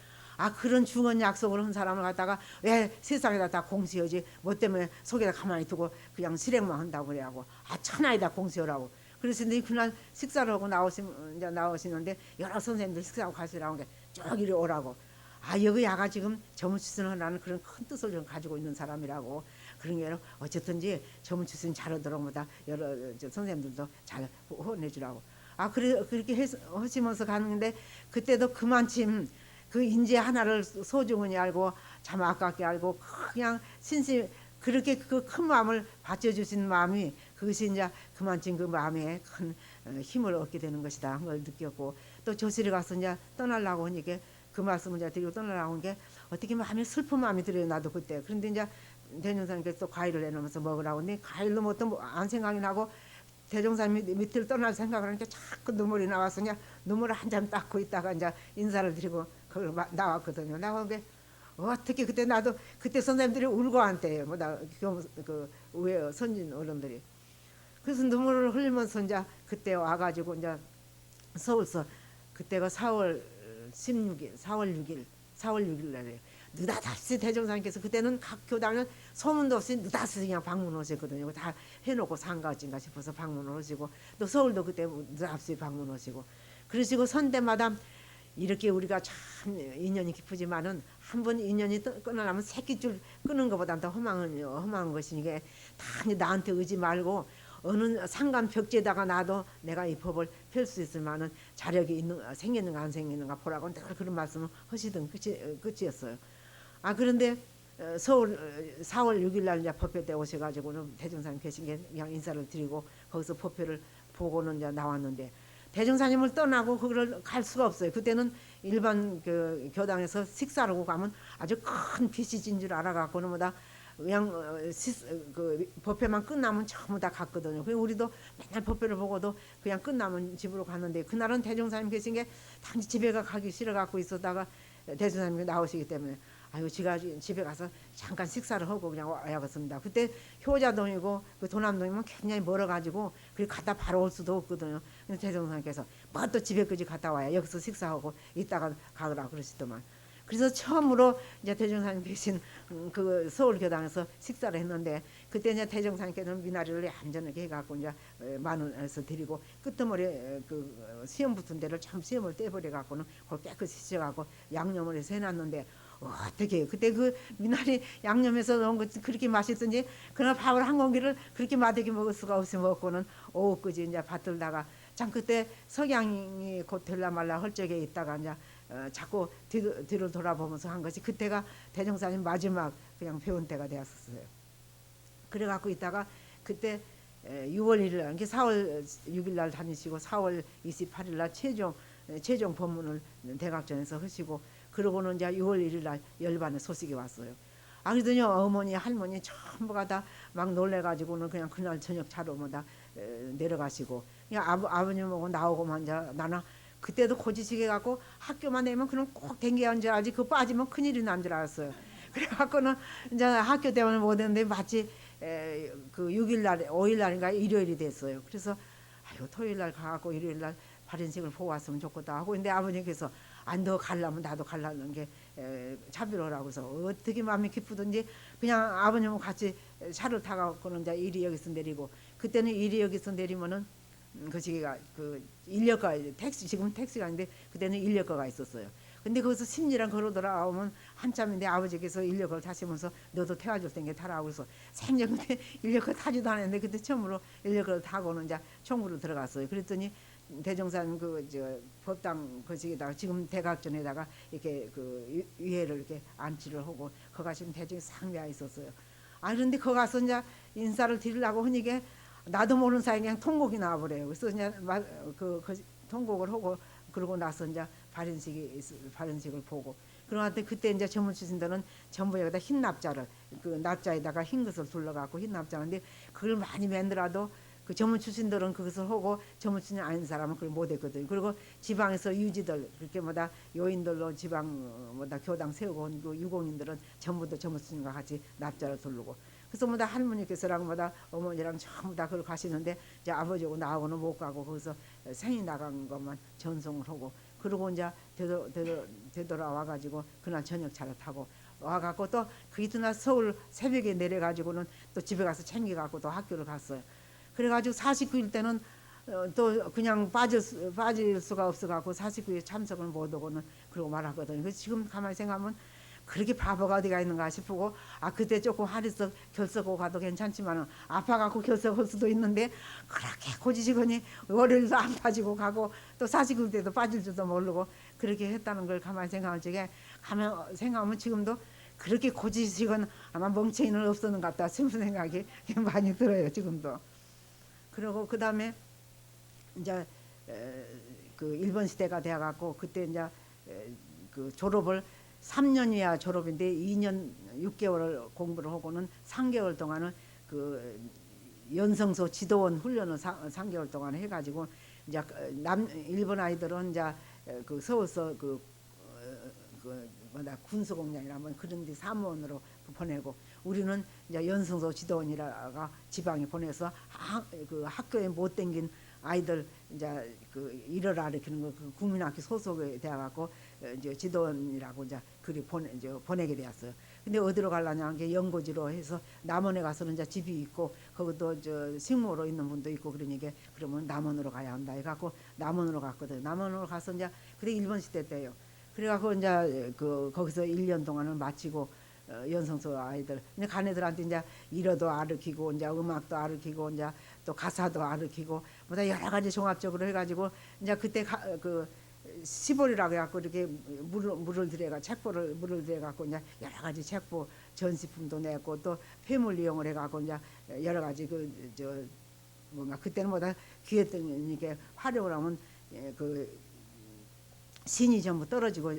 그런 중언 약속을 한 사람을 갖다가 왜 세상에다 다 공시하지 뭐 때문에 속에다 가만히 두고 그냥 실행만 한다고 그래하고 천하에다 공시하라고 그러시는데 그날 식사를 하고 나오시는데 여러 선생님들 식사하고 가시라고 쭉 이리 오라고 여기 야가 지금 점수치선 하라는 그런 큰 뜻을 좀 가지고 있는 사람이라고 그런 게 어쨌든지 점수치선 잘하도록 뭐다 여러 선생님들도 잘 후원해주라고 그렇게 하시면서 가는데 그때도 그만침 그 인재 하나를 소중히 알고 참 아깝게 알고 그냥 그렇게 그 큰 마음을 바쳐주신 마음이 그것이 이제 그만큼 그 마음에 큰 힘을 얻게 되는 것이다 한 걸 느꼈고 또 조실에 가서 이제 떠나려고 하니까 그 말씀을 이제 드리고 떠나려고 한 게 어떻게 마음에 슬픈 마음이 들어요 나도 그때. 그런데 이제 대종사님께서 또 과일을 내놓으면서 먹으라고 하는데 과일도 뭐 안 생각이 나고 대종사님 밑을 떠날 생각을 하니까 자꾸 눈물이 나와서 그냥 눈물을 한 잔 닦고 있다가 이제 인사를 드리고 그걸 나왔거든요. 나온 게 어떻게 그때 나도 그때 선생님들이 울고 한대요. 그 우에 선진 어른들이. 그래서 눈물을 흘리면서 이제 그때 와가지고 이제 서울서 그때가 4월 6일 날에 느닷없이 대종사님께서 그때는 각 교당은 소문도 없이 느닷없이 그냥 방문하셨거든요. 다 해놓고 상가진가 싶어서 방문하시고 또 서울도 그때 느닷없이 방문하시고 그러시고 선대마다 이렇게 우리가 참 인연이 깊으지만은 한 번 인연이 끊어나면 새끼줄 끊는 것보다 더 험한 것이니까 다 나한테 의지 말고 어느 상간 벽지에다가 놔도 내가 이 법을 펼 수 있을 만한 자력이 생기는가 안 생기는가 보라고 늘 그런 말씀을 하시던 끝이었어요. 그런데 서울 4월 6일 날 이제 법회 때 오셔가지고는 대종사님 계신 게 그냥 인사를 드리고 거기서 법회를 보고는 이제 나왔는데 대종사님을 떠나고 그걸 갈 수가 없어요. 그때는 일반 그 교당에서 식사를 하고 가면 아주 큰 빛이 진 줄 알아갖고는 뭐다 그냥 그 법회만 끝나면 전부 다 갔거든요. 그리고 우리도 맨날 법회를 보고도 그냥 끝나면 집으로 갔는데 그날은 대종사님 계신 게 단지 집에 가기 싫어갖고 있었다가 대종사님이 나오시기 때문에 제가 집에 가서 잠깐 식사를 하고 그냥 와야겠습니다. 그때 효자동이고 그 도남동이면 굉장히 멀어가지고 그리고 갔다 바로 올 수도 없거든요. 그래서 대종사님께서 뭐 또 집에까지 갔다 와야 여기서 식사하고 이따가 가거라 그러시더만. 그래서 처음으로 이제 대종사님 계신 그 서울교당에서 식사를 했는데 그때 이제 대종사님께서는 미나리를 얌전하게 해갖고 이제 마늘에서 드리고 끄트머리에 그 시험 붙은 데를 참 시험을 떼버려 갖고는 그걸 깨끗이 씻어갖고 양념을 해서 해놨는데 어떻게 해요? 그때 그 미나리 양념해서 넣은 거 그렇게 맛있던지 그러나 밥을 한 공기를 그렇게 맛있게 먹을 수가 없이 먹고는 오후까지 이제 받들다가 참 그때 석양이 곧 될라 말라 할 적에 있다가 이제 자꾸 뒤를 돌아보면서 한 것이 그때가 대종사님 마지막 그냥 배운 때가 되었었어요. 그래갖고 있다가 그때 6월 1일 날, 4월 6일 날 다니시고 4월 28일 날 최종 법문을 대각전에서 하시고 그러고는 이제 6월 1일 날 열반에 소식이 왔어요. 아 그러더니 어머니 할머니 전부가 다 막 놀래가지고는 그냥 그날 저녁 차로 뭐다 내려가시고 그냥 아버님하고 나오고만 이제 나는 그때도 고지식해 갖고 학교만 되면 그럼 꼭 댕겨야 줄 알지 그 빠지면 큰일이 난 줄 알았어요. 그래갖고는 이제 학교 때문에 못 했는데 마치 그 6일 날 5일 날인가 일요일이 됐어요. 그래서 아이고 토요일 날 가갖고 일요일 날 발인식을 보고 왔으면 좋겠다 하고 근데 아버님께서 안 더 갈라면 나도 갈라는 게 차비로라고 해서 어떻게 마음이 기쁘든지 그냥 아버님은 같이 차를 타갖고는 이제 이리 여기서 내리고 그때는 이리 여기서 내리면은 그 시기가 그 인력거 택시 지금 택시가 아닌데 그때는 인력거가 있었어요. 근데 거기서 심리랑 걸어 돌아오면 한참인데 아버지께서 인력거를 타시면서 너도 태워줄 텐게 타라고 그래서 생전 그때 인력거 타지도 않았는데 그때 처음으로 인력거를 타고는 이제 총무로 들어갔어요. 그랬더니 대종사님 그 저 법당 거시기다가 지금 대각전에다가 이렇게 그 위에를 이렇게 안치를 하고 거 가시면 대중이 상비가 있었어요. 아 그런데 거 가서 이제 인사를 드리려고 하니까 나도 모르는 사이에 그냥 통곡이 나와버려요. 그래서 이제 그 통곡을 하고 그러고 나서 이제 발인식을 보고 그러한테 그때 이제 전문 출신들은 전부 여기다 흰 납자를 그 납자에다가 흰 것을 둘러갖고 흰 납자인데 그걸 많이 만들어도 그 전문 출신들은 그것을 하고 전문 출신 아닌 사람은 그걸 못했거든요. 그리고 지방에서 유지들 그렇게 뭐다 요인들로 지방 뭐다 교당 세우고 온 그 유공인들은 전부 다 전문 출신과 같이 납자를 두르고 그래서 뭐다 할머니께서랑 뭐다 어머니랑 전부 다 그걸 가시는데 이제 아버지하고 나하고는 못 가고 거기서 생이 나간 것만 전송을 하고 그러고 이제 되돌아와 가지고 그날 저녁차를 타고 와갖고 또 그 이튿날 서울 새벽에 내려가지고는 또 집에 가서 챙겨갖고 또 학교를 갔어요. 그래가지고 49일 때는 또 그냥 빠질 수가 없어갖고 49일 참석을 못하고는 그러고 말았거든요. 그래서 지금 가만히 생각하면 그렇게 바보가 어디가 있는가 싶고 아 그때 조금 하리석 결석하고 가도 괜찮지만 아파갖고 결석할 수도 있는데 그렇게 고지식하니 월요일도 안 빠지고 가고 또 49일 때도 빠질 줄도 모르고 그렇게 했다는 걸 가만히 생각할 적에 가만 생각하면 지금도 그렇게 고지식은 아마 멍청이는 없었는 것 같다 싶은 생각이 많이 들어요 지금도. 그리고 그 다음에 이제 그 일본 시대가 돼갖고 그때 이제 그 졸업을 3년이야 졸업인데 2년 6개월을 공부를 하고는 3개월 동안은 그 연성소 지도원 훈련을 3개월 동안 해가지고 이제 일본 아이들은 이제 그 서울서 그 뭐다 군수공장이라면 그런데 사무원으로 보내고 우리는 이제 연성소 지도원이라가 지방에 보내서 그 학교에 못 댕긴 아이들 이제 그 일을 가르치는 거 그 국민학교 소속에 되어갖고 이제 지도원이라고 이제 그리 보내게 되었어요. 근데 어디로 가려냐 한 게 연고지로 해서 남원에 가서는 이제 집이 있고 거기도 저 식모로 있는 분도 있고 그러니까 그러면 남원으로 가야 한다 해갖고 남원으로 갔거든. 남원으로 가서 이제 그때 일본 시대 때요. 그래갖고 이제 그 거기서 1년 동안을 마치고 연성소 아이들 이제 가네들한테 이제 일어도 가르치고 이제 음악도 가르치고 이제 또 가사도 가르치고 뭐다 여러 가지 종합적으로 해가지고 이제 그때 그 시골이라고 해갖고 이렇게 물을 들여가 책보를 물을 들여갖고 이제 여러 가지 책보 전시품도 냈고 또 폐물 이용을 해갖고 이제 여러 가지 그 저 뭔가 그때는 뭐다 귀했던 이게 활용을 하면 그 신이 전부 떨어지고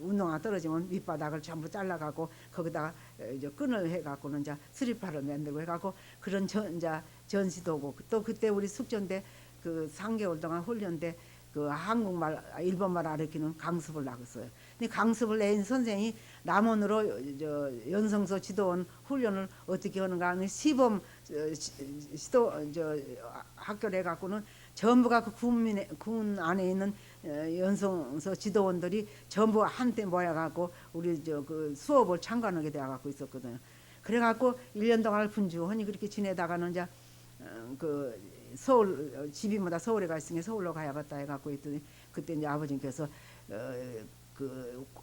운동화 떨어지면 밑바닥을 전부 잘라가고 거기다가 이제 끈을 해갖고는 이제 스리파를 만들고 해갖고 그런 이제 전시도 오고 또 그때 우리 숙전대 그 3개월 동안 훈련대 그 한국말 일본말 가르치는 강습을 나갔어요. 근데 강습을 낸 선생이 남원으로 저 연성소 지도원 훈련을 어떻게 하는가 하는 시범 시도 저 학교를 해갖고는 전부가 그 군 안에 있는 연성서 지도원들이 전부 한때 모여갖고 우리 저 그 수업을 참관하게 돼갖고 있었거든요. 그래갖고 1년 동안 분주하니 그렇게 지내다가는 이제 그 서울 집이마다 서울에 가 있으니 서울로 가야겠다 해갖고 있더니 그때 이제 아버님께서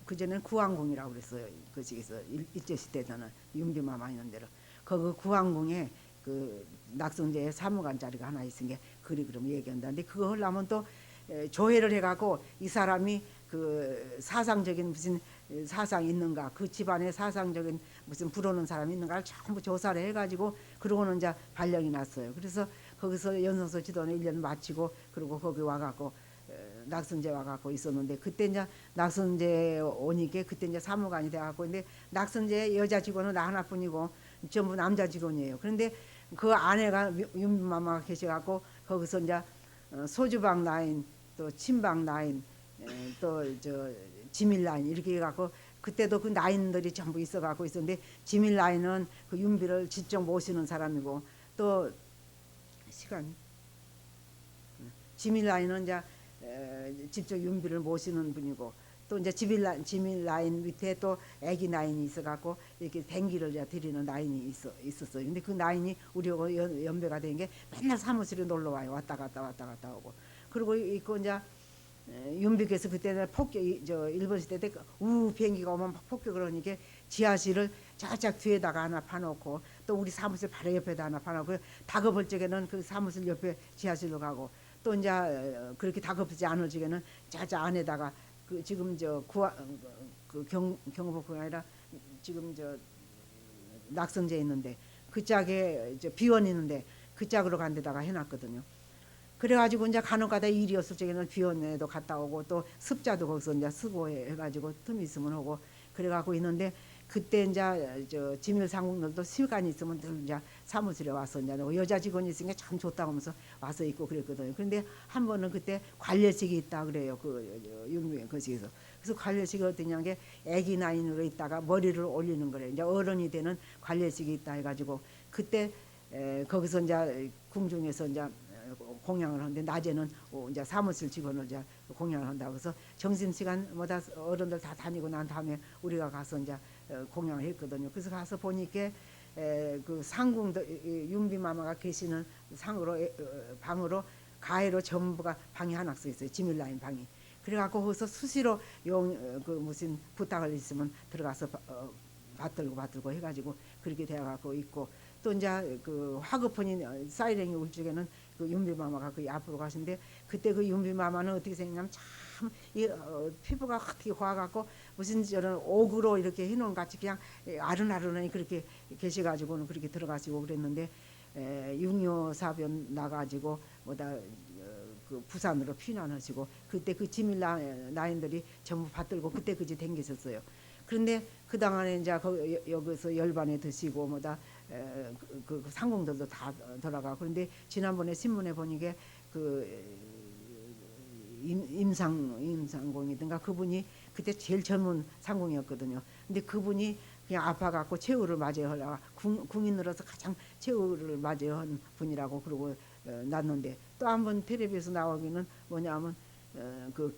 그전에는 구왕궁이라고 그랬어요. 그 지에서 일제시대에는 윤비마마 있는 데로 거기 구왕궁에 그 낙성제의 사무관 자리가 하나 있으니까 그리 그럼 얘기한다. 근데 그거 하려면 또 조회를 해갖고 이 사람이 그 사상적인 무슨 사상이 있는가, 그 집안에 사상적인 무슨 불오는 사람이 있는가를 전부 조사를 해가지고 그러고는 이제 발령이 났어요. 그래서 거기서 연성서 지도는 1년 마치고 그리고 거기 와갖고 낙선제 와갖고 있었는데 그때 이제 낙선제 오니까 그때 이제 사무관이 돼갖고 근데 낙선제 여자 직원은 나 하나뿐이고 전부 남자 직원이에요. 그런데 그 아내가 윤마마가 계셔갖고 거기서 이제 소주방 라인 또 침방 라인 또 저 지밀 라인 이렇게 해갖고 그때도 그 라인들이 전부 있어갖고 있었는데 지밀 라인은 그 윤비를 직접 모시는 사람이고 또 시간 지밀 라인은 이제 직접 윤비를 모시는 분이고 또 이제 지밀 라인 밑에 또 애기 라인이 있어갖고 이렇게 댕기를 이제 드리는 라인이 있었어요. 근데 그 라인이 우리하고 연배가 된 게 맨날 사무실에 놀러 와요. 왔다 갔다 오고 그리고 있고 이제 윤비께서 그때는 폭격 저 일본 시대 때 비행기가 오면 폭격을 하니까 지하실을 저짝 뒤에다가 하나 파놓고 또 우리 사무실 바로 옆에다 하나 파놓고 다급할 적에는 그 사무실 옆에 지하실로 가고 또 이제 그렇게 다급하지 않을 적에는 저짝 안에다가 그 지금 저 경호복궁이 아니라 지금 저 낙선제 있는데 그 짝에 저 비원 있는데 그 짝으로 간 데다가 해놨거든요. 그래가지고 이제 간혹가다 일이었을 적에는 비원에도 갔다 오고 또 습자도 거기서 이제 쓰고 해가지고 틈 있으면 하고 그래갖고 있는데 그때 이제 저 지밀 상궁들도 시간이 있으면 늘 이제 사무실에 와서 이제 여자 직원이 있으니까 참 좋다고 하면서 와서 있고 그랬거든요. 그런데 한 번은 그때 관례식이 있다 그래요. 그 윤미 거기서 그래서 관례식이 어떠냐는 게 아기 나이로 있다가 머리를 올리는 거래요. 이제 어른이 되는 관례식이 있다 해가지고 그때 거기서 이제 궁중에서 이제 공양을 하는데 낮에는 이제 사무실 직원을 이제 공양을 한다고 해서 점심시간마다 어른들 다 다니고 난 다음에 우리가 가서 이제 공양을 했거든요. 그래서 가서 보니까 그 상궁들 윤비마마가 계시는 상으로 방으로 가해로 전부가 방이 하나 써 있어요. 지밀라인 방이. 그래갖고 거기서 수시로 그 무슨 부탁을 있으면 들어가서 받들고 해가지고 그렇게 되어갖고 있고 또 이제 그 화급폰이 사이렌이 올 적에는 그 윤비마마가 그 앞으로 가신데 그때 그 윤비마마는 어떻게 생겼냐면 참 피부가 어떻게 화갖고 무슨 저런 옥으로 이렇게 해놓은 같이 그냥 아른아른하니 그렇게 계셔가지고는 그렇게 들어가시고 그랬는데 6.25 사변 나가지고 뭐다 그 부산으로 피난하시고 그때 그 지밀 라인들이 전부 받들고 그때 그지 댕기셨어요. 그런데 그 당안에 이제 여기서 열반에 드시고 뭐다 그 상공들도 다 돌아가고 그런데 지난번에 신문에 보니까 그 임상공이든가 그분이 그때 제일 젊은 상공이었거든요. 근데 그분이 그냥 아파갖고 최후를 맞이하려고 궁인으로서 가장 최후를 맞이한 분이라고 그러고 났는데 또 한 번 텔레비에서 나오기는 뭐냐면 그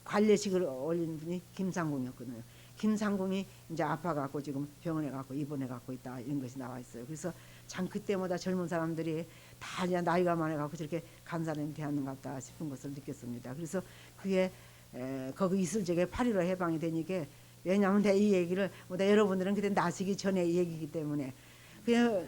관례식을 올린 분이 김상공이었거든요. 김상공이 이제 아파갖고 지금 병원에 갖고 입원해갖고 있다 이런 것이 나와 있어요. 그래서 참 그때마다 젊은 사람들이 다 이제 나이가 많아갖고 저렇게 간사람이 되었는갑다 싶은 것을 느꼈습니다. 그래서 그게 거기 있을 적에 8.15 해방이 되니까 왜냐하면 내가 이 얘기를 뭐다 여러분들은 그때 나시기 전에 이 얘기이기 때문에 그냥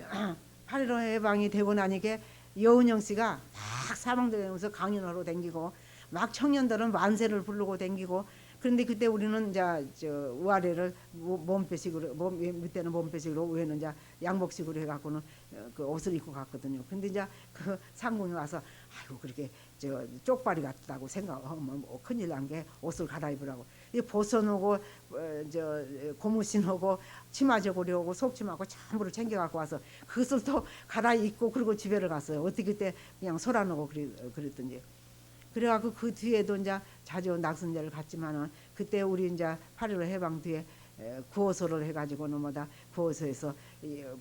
8.15 해방이 되고 나니까 여은영 씨가 막 사방되면서 강연하러 댕기고 막 청년들은 만세를 부르고 댕기고 그런데 그때 우리는 이제 저 우아래를 몸빼식으로 밑에는 몸빼식으로 위에는 이제 양복식으로 해갖고는 그 옷을 입고 갔거든요. 근데 이제 그 상궁이 와서 아이고 그렇게 저 쪽발이 같다고 생각하면 뭐 큰일 난 게 옷을 갈아입으라고 이 벗어놓고 저 고무신하고 치마저고리하고 속치마하고 전부를 챙겨갖고 와서 그것을 또 갈아입고 그리고 집에를 갔어요. 어떻게 그때 그냥 소란하고 그랬던지. 그래갖고 그 뒤에도 이제 자주 낙선제를 갔지만은 그때 우리 이제 8.15 해방 뒤에 구호소를 해가지고는 뭐다 구호소에서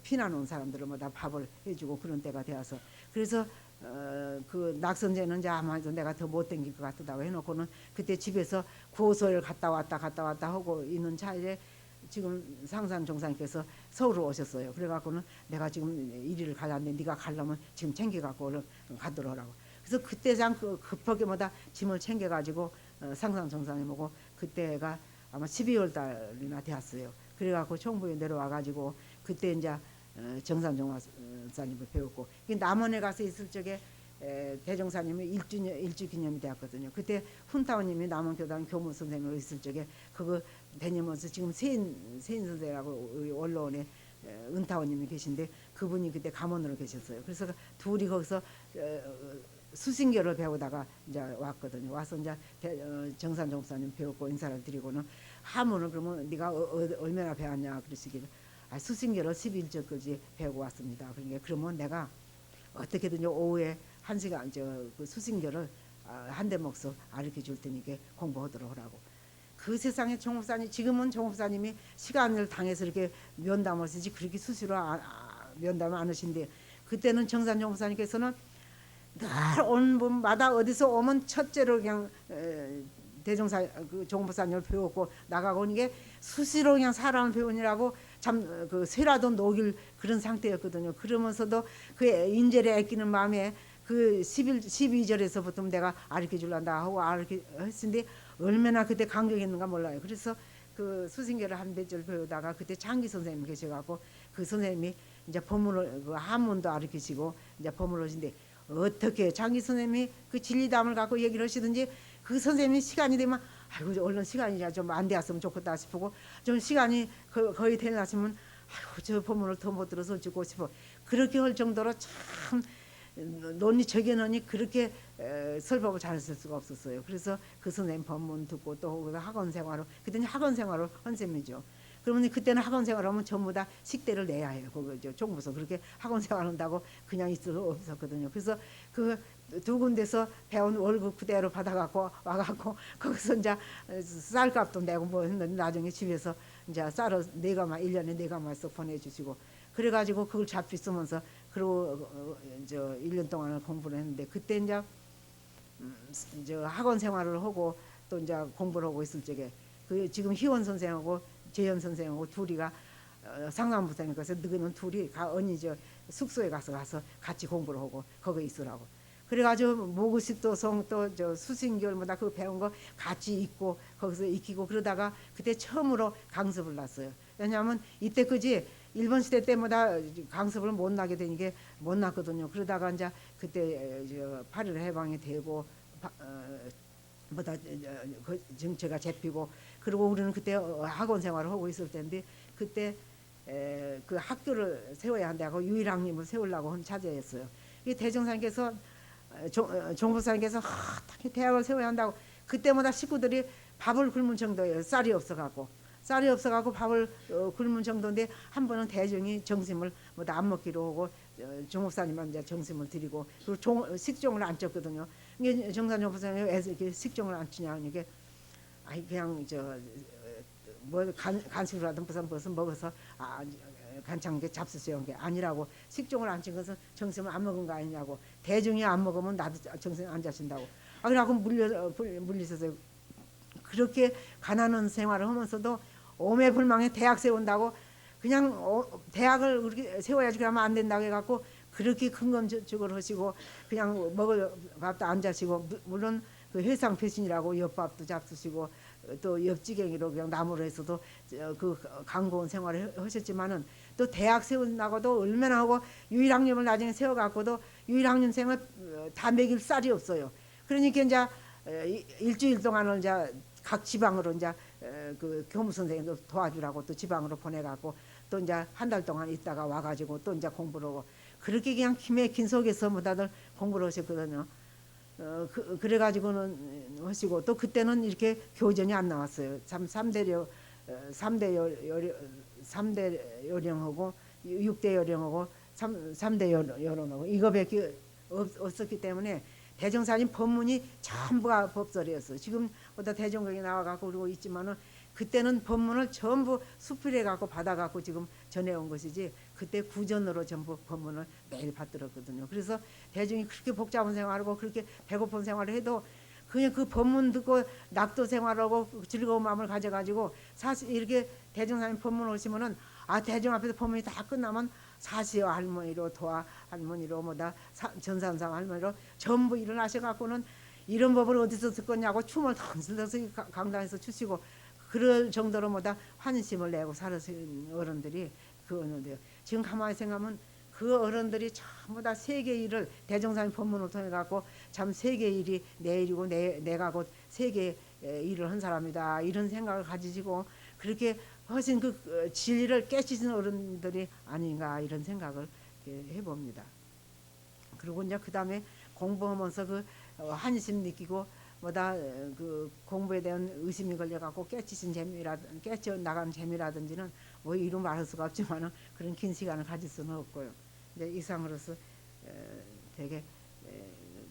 피난 온 사람들을 뭐다 밥을 해주고 그런 때가 되어서 그래서 그 낙선제는 이제 아마도 내가 더 못 댕길 것 같다고 해놓고는 그때 집에서 구호소를 갔다 왔다 하고 있는 차에 지금 상산 종사님께서 서울로 오셨어요. 그래갖고는 내가 지금 이리를 가려는데 네가 가려면 지금 챙겨갖고 얼른 가도록 하라고. 그래서 그때 장 급하게 뭐다 짐을 챙겨가지고 상산 종사님하고 그때가 아마 12월 달이나 되었어요. 그래갖고 총부에 내려와가지고 그때 이제 정산 종사님을 배웠고 남원에 가서 있을 적에 대종사님이 일주 기념이 되었거든요. 그때 훈타오님이 남원교당 교무 선생님으로 있을 적에 그거 다니면서 지금 세인 선생이라고 언론에 은타오님이 계신데 그분이 그때 감원으로 계셨어요. 그래서 둘이 거기서 수신교를 배우다가 이제 왔거든요. 와서 이제 정산 종사님 배웠고 인사를 드리고는 하문을 그러면 네가 얼마나 배웠냐 그러시길래 수신교를 11절까지 배우고 왔습니다. 그러니까 그러면 내가 어떻게든 오후에 1시간 그 수신교를 한 대목씩 가르쳐 줄 테니까 공부하도록 하라고. 그 세상에 종업사님 지금은 종업사님이 시간을 당해서 이렇게 면담을 쓰지 그렇게 수시로 면담을 안 하신데 그때는 정산 종업사님께서는 늘 온 분마다 어디서 오면 첫째로 그냥 대종사 그 종법사님을 배웠고 나가고 이게 수시로 그냥 사람을 배우느라고 참 그 쇠라도 녹일 그런 상태였거든요. 그러면서도 그 인재를 아끼는 마음에 그 12절에서부터 내가 가르쳐 줄란다 하고 가르쳐 했는데 얼마나 그때 감격했는가 몰라요. 그래서 그 수신계를 한 대절 배우다가 그때 장기 선생님 계셔갖고 그 선생님이 이제 법문을 그 한문도 가르치시고 이제 법문을 하신데 어떻게 장기 선생님이 그 진리담을 갖고 얘기를 하시든지 그 선생님이 시간이 되면 아이고 얼른 시간이 좀 안 되었으면 좋겠다 싶고 좀 시간이 거의 되놨으면 아이고 저 법문을 더 못 들어서 죽고 싶어 그렇게 할 정도로 참 논리적인하니 그렇게 설법을 잘했을 수가 없었어요. 그래서 그 선생님 법문 듣고 또 학원 생활을 그때는 학원 생활을 한 셈이죠. 그러면 그때는 학원 생활하면 전부 다 식대를 내야 해요. 그거죠. 종부서 그렇게 학원 생활한다고 그냥 있을 수 없었거든요. 그래서 그 두 군데서 배운 월급 그대로 받아갖고 와갖고 거기서 이제 쌀값도 내고 뭐 했는데 나중에 집에서 이제 쌀을 4가마 1년에 4가마 씩 보내주시고 그래가지고 그걸 잡히 쓰면서 그리고 저 1년 동안을 공부를 했는데 그때 이제 학원 생활을 하고 또 이제 공부를 하고 있을 적에 그 지금 희원 선생하고 재현 선생하고 둘이가 상담부장님 가서 너희는 둘이 언니 저 숙소에 가서 같이 공부를 하고 거기 있으라고. 그래가지고 모구식도성 또 저 수신결마다 그 배운 거 같이 있고 거기서 익히고 그러다가 그때 처음으로 강습을 났어요. 왜냐하면 이때 그지 일본 시대 때마다 강습을 못 나게 되니까 못 났거든요. 그러다가 이제 그때 저 8.15 해방이 되고 뭐다 정체가 잡히고 그리고 우리는 그때 학원 생활을 하고 있을 때인데 그때 그 학교를 세워야 한다고 유일학님을 세우려고 한 차제였어요. 이 대종사님께서 종부사님께서 대학을 세워야 한다고 그때마다 식구들이 밥을 굶은 정도예요. 쌀이 없어갖고 밥을 굶은 정도인데 한 번은 대중이 정심을 뭐다 안 먹기로 하고 종업사님만 이제 정심을 드리고 그리고 식종을 안 쪘거든요. 이게 정산 종업사님이 왜 이렇게 식종을 안 치냐 이게 아이 그냥 뭐 간식이라든 무슨 먹어서 간장게 잡수세요 게 아니라고 식종을 안 친 것은 정심을 안 먹은 거 아니냐고 대중이 안 먹으면 나도 정심 안 자신다고 그래갖고 물리셔서 그렇게 가난한 생활을 하면서도 오매불망에 대학 세운다고 그냥 대학을 우리 세워야지 그러면 안 된다고 해갖고 그렇게 근검적을 하시고 그냥 먹을 밥도 안 자시고 물론 그 회상 배신이라고 옆밥도 잡수시고 또 옆지갱이로 그냥 나무로 해서도 그 강고운 생활을 하셨지만은 또 대학 세운다고도 얼마나 하고 유일학년을 나중에 세워갖고도 유일학년생을 다 먹일 쌀이 없어요. 그러니까 이제 일주일 동안을 이제 각 지방으로 이제 그 교무 선생님도 도와주라고 또 지방으로 보내갖고 또 이제 한 달 동안 있다가 와가지고 또 이제 공부를 하고 그렇게 그냥 기맥힌 속에서 뭐 다들 공부를 하셨거든요. 그래가지고는 하시고 또 그때는 이렇게 교전이 안 나왔어요. 참 3대 요령하고 6대 요령하고 3대 요론하고 이거밖에 없었기 때문에 대종사님 법문이 전부가 법설이었어. 지금보다 대종경이 나와갖고 그러고 있지만은 그때는 법문을 전부 수필해 갖고 받아 갖고 지금 전해온 것이지 그때 구전으로 전부 법문을 매일 받들었거든요. 그래서 대중이 그렇게 복잡한 생활하고 그렇게 배고픈 생활을 해도 그냥 그 법문 듣고 낙도 생활하고 즐거운 마음을 가져가지고 사실 이렇게 대종사님 법문 오시면은 아 대중 앞에서 법문이 다 끝나면 사시어 할머니로 도와 할머니로 뭐다 전산상 할머니로 전부 일어나셔갖고는 이런 법을 어디서 듣겠냐고 춤을 던질러서 강당에서 추시고 그럴 정도로 뭐다 환심을 내고 살으신 어른들이 그 어른들 지금 가만히 생각하면 그 어른들이 전부 다 세계 일을 대종사님 법문을 통해 갖고 참 세계 일이 내 일이고 내가 곧 세계 일을 한 사람이다 이런 생각을 가지시고 그렇게 훨씬 그 진리를 깨치신 어른들이 아닌가 이런 생각을 해봅니다. 그리고 이제 그 다음에 공부하면서 그 한심 느끼고 뭐다 그 공부에 대한 의심이 걸려갖고 깨치신 재미라든 깨쳐 나간 재미라든지는 뭐 이루 말할 수가 없지만은 그런 긴 시간을 가질 수는 없고요. 이제 이상으로서 되게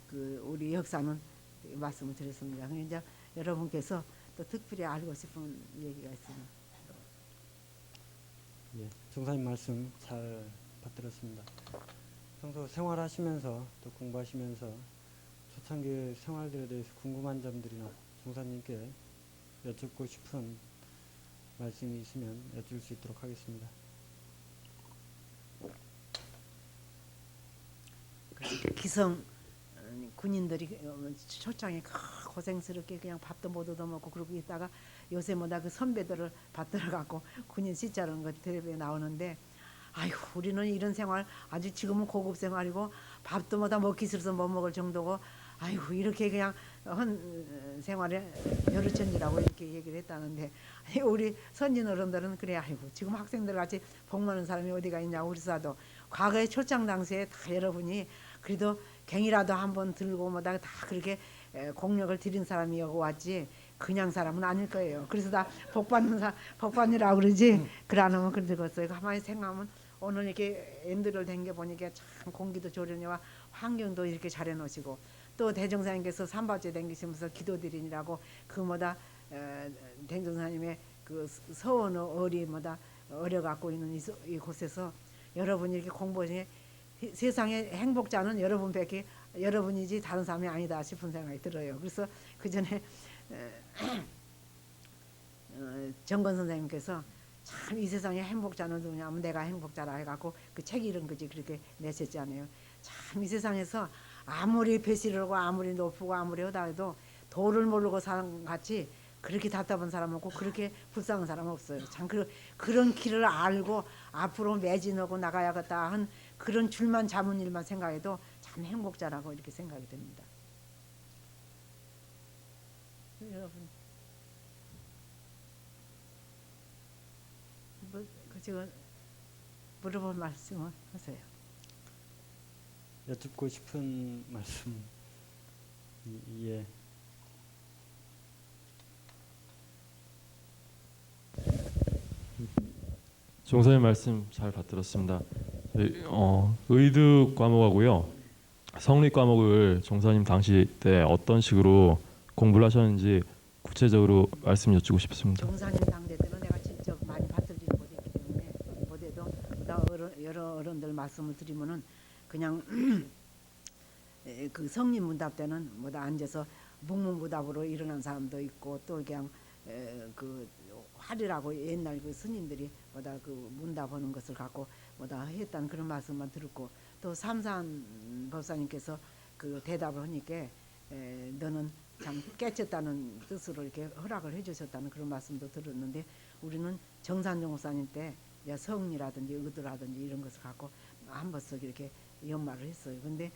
그 우리 역사는 말씀을 드렸습니다. 근데 이제 여러분께서 또 특별히 알고 싶은 얘기가 있으면. 예, 정사님 말씀 잘 받들었습니다. 평소 생활하시면서 또 공부하시면서 초창기 생활들에 대해서 궁금한 점들이나 정사님께 여쭙고 싶은 말씀이 있으면 여쭐 수 있도록 하겠습니다. 기성 군인들이 초창에 고생스럽게 그냥 밥도 못 얻어먹고 그러고 있다가 요새 뭐다 그 선배들을 받들어 갖고 군인 시자라는 것 텔레비에 나오는데 아이고 우리는 이런 생활 아주 지금은 고급 생활이고 밥도 뭐다 먹기 싫어서 못 먹을 정도고 아이고 이렇게 그냥 한 생활에 여르천이라고 이렇게 얘기를 했다는데 우리 선진 어른들은 그래 아이고 지금 학생들 같이 복 많은 사람이 어디가 있냐고 그래서도 과거에 초창 당시에 다 여러분이 그래도 갱이라도 한번 들고 뭐다 다 그렇게 공력을 들인 사람이 여기 왔지 그냥 사람은 아닐 거예요. 그래서 다 복받느라고 그러지 그러면 그러겠어요. 가만히 생각하면 오늘 이렇게 앤들을 댕겨 보니까 참 공기도 좋으려니와 환경도 이렇게 잘 해놓으시고 또 대종사님께서 삼바째 댕기시면서 기도드리니라고 그 뭐다 대종사님의 그 서원 어리 뭐다 어려 갖고 있는 이 곳에서 여러분이 이렇게 공부하시니 세상의 행복자는 여러분밖에 여러분이지 다른 사람이 아니다 싶은 생각이 들어요. 그래서 그 전에 정건 선생님께서 참 이 세상의 행복자는 누구냐면 내가 행복자라 해갖고 그 책 이런 거지 그렇게 내셨잖아요. 참 이 세상에서 아무리 배시르고 아무리 높고 아무리 하다 해도 도를 모르고 사는 같이 그렇게 답답한 사람 없고 그렇게 불쌍한 사람 없어요. 참 그런 길을 알고 앞으로 매진하고 나가야겠다 한 그런 줄만 잡은 일만 생각해도 참 행복자라고 이렇게 생각이 됩니다. 여러분 지금 물어볼 말씀을 하세요. 여쭙고 싶은 말씀 예. 종사님 말씀 잘 받들었습니다. 의득 과목하고요 성리 과목을 종사님 당시 때 어떤 식으로 공부를 하셨는지 구체적으로 말씀 여쭙고 싶습니다. 종사님 당대 때는 내가 직접 많이 받들지는 못했기 때문에 못해도 여러 어른들 말씀을 드리면은 그냥 그 성림 문답 때는 뭐다 앉아서 묵문부답으로 일어난 사람도 있고 또 그냥 그 활이라고 옛날 그 스님들이 뭐다 그 문답하는 것을 갖고 뭐다 했다는 그런 말씀만 들었고 또 삼산 법사님께서 그 대답을 하니까 너는 참 깨쳤다는 뜻으로 이렇게 허락을 해주셨다는 그런 말씀도 들었는데 우리는 정산정 목사님 때 성이라든지 의도라든지 이런 것을 갖고 한 번씩 이렇게 연말을 했어요. 근데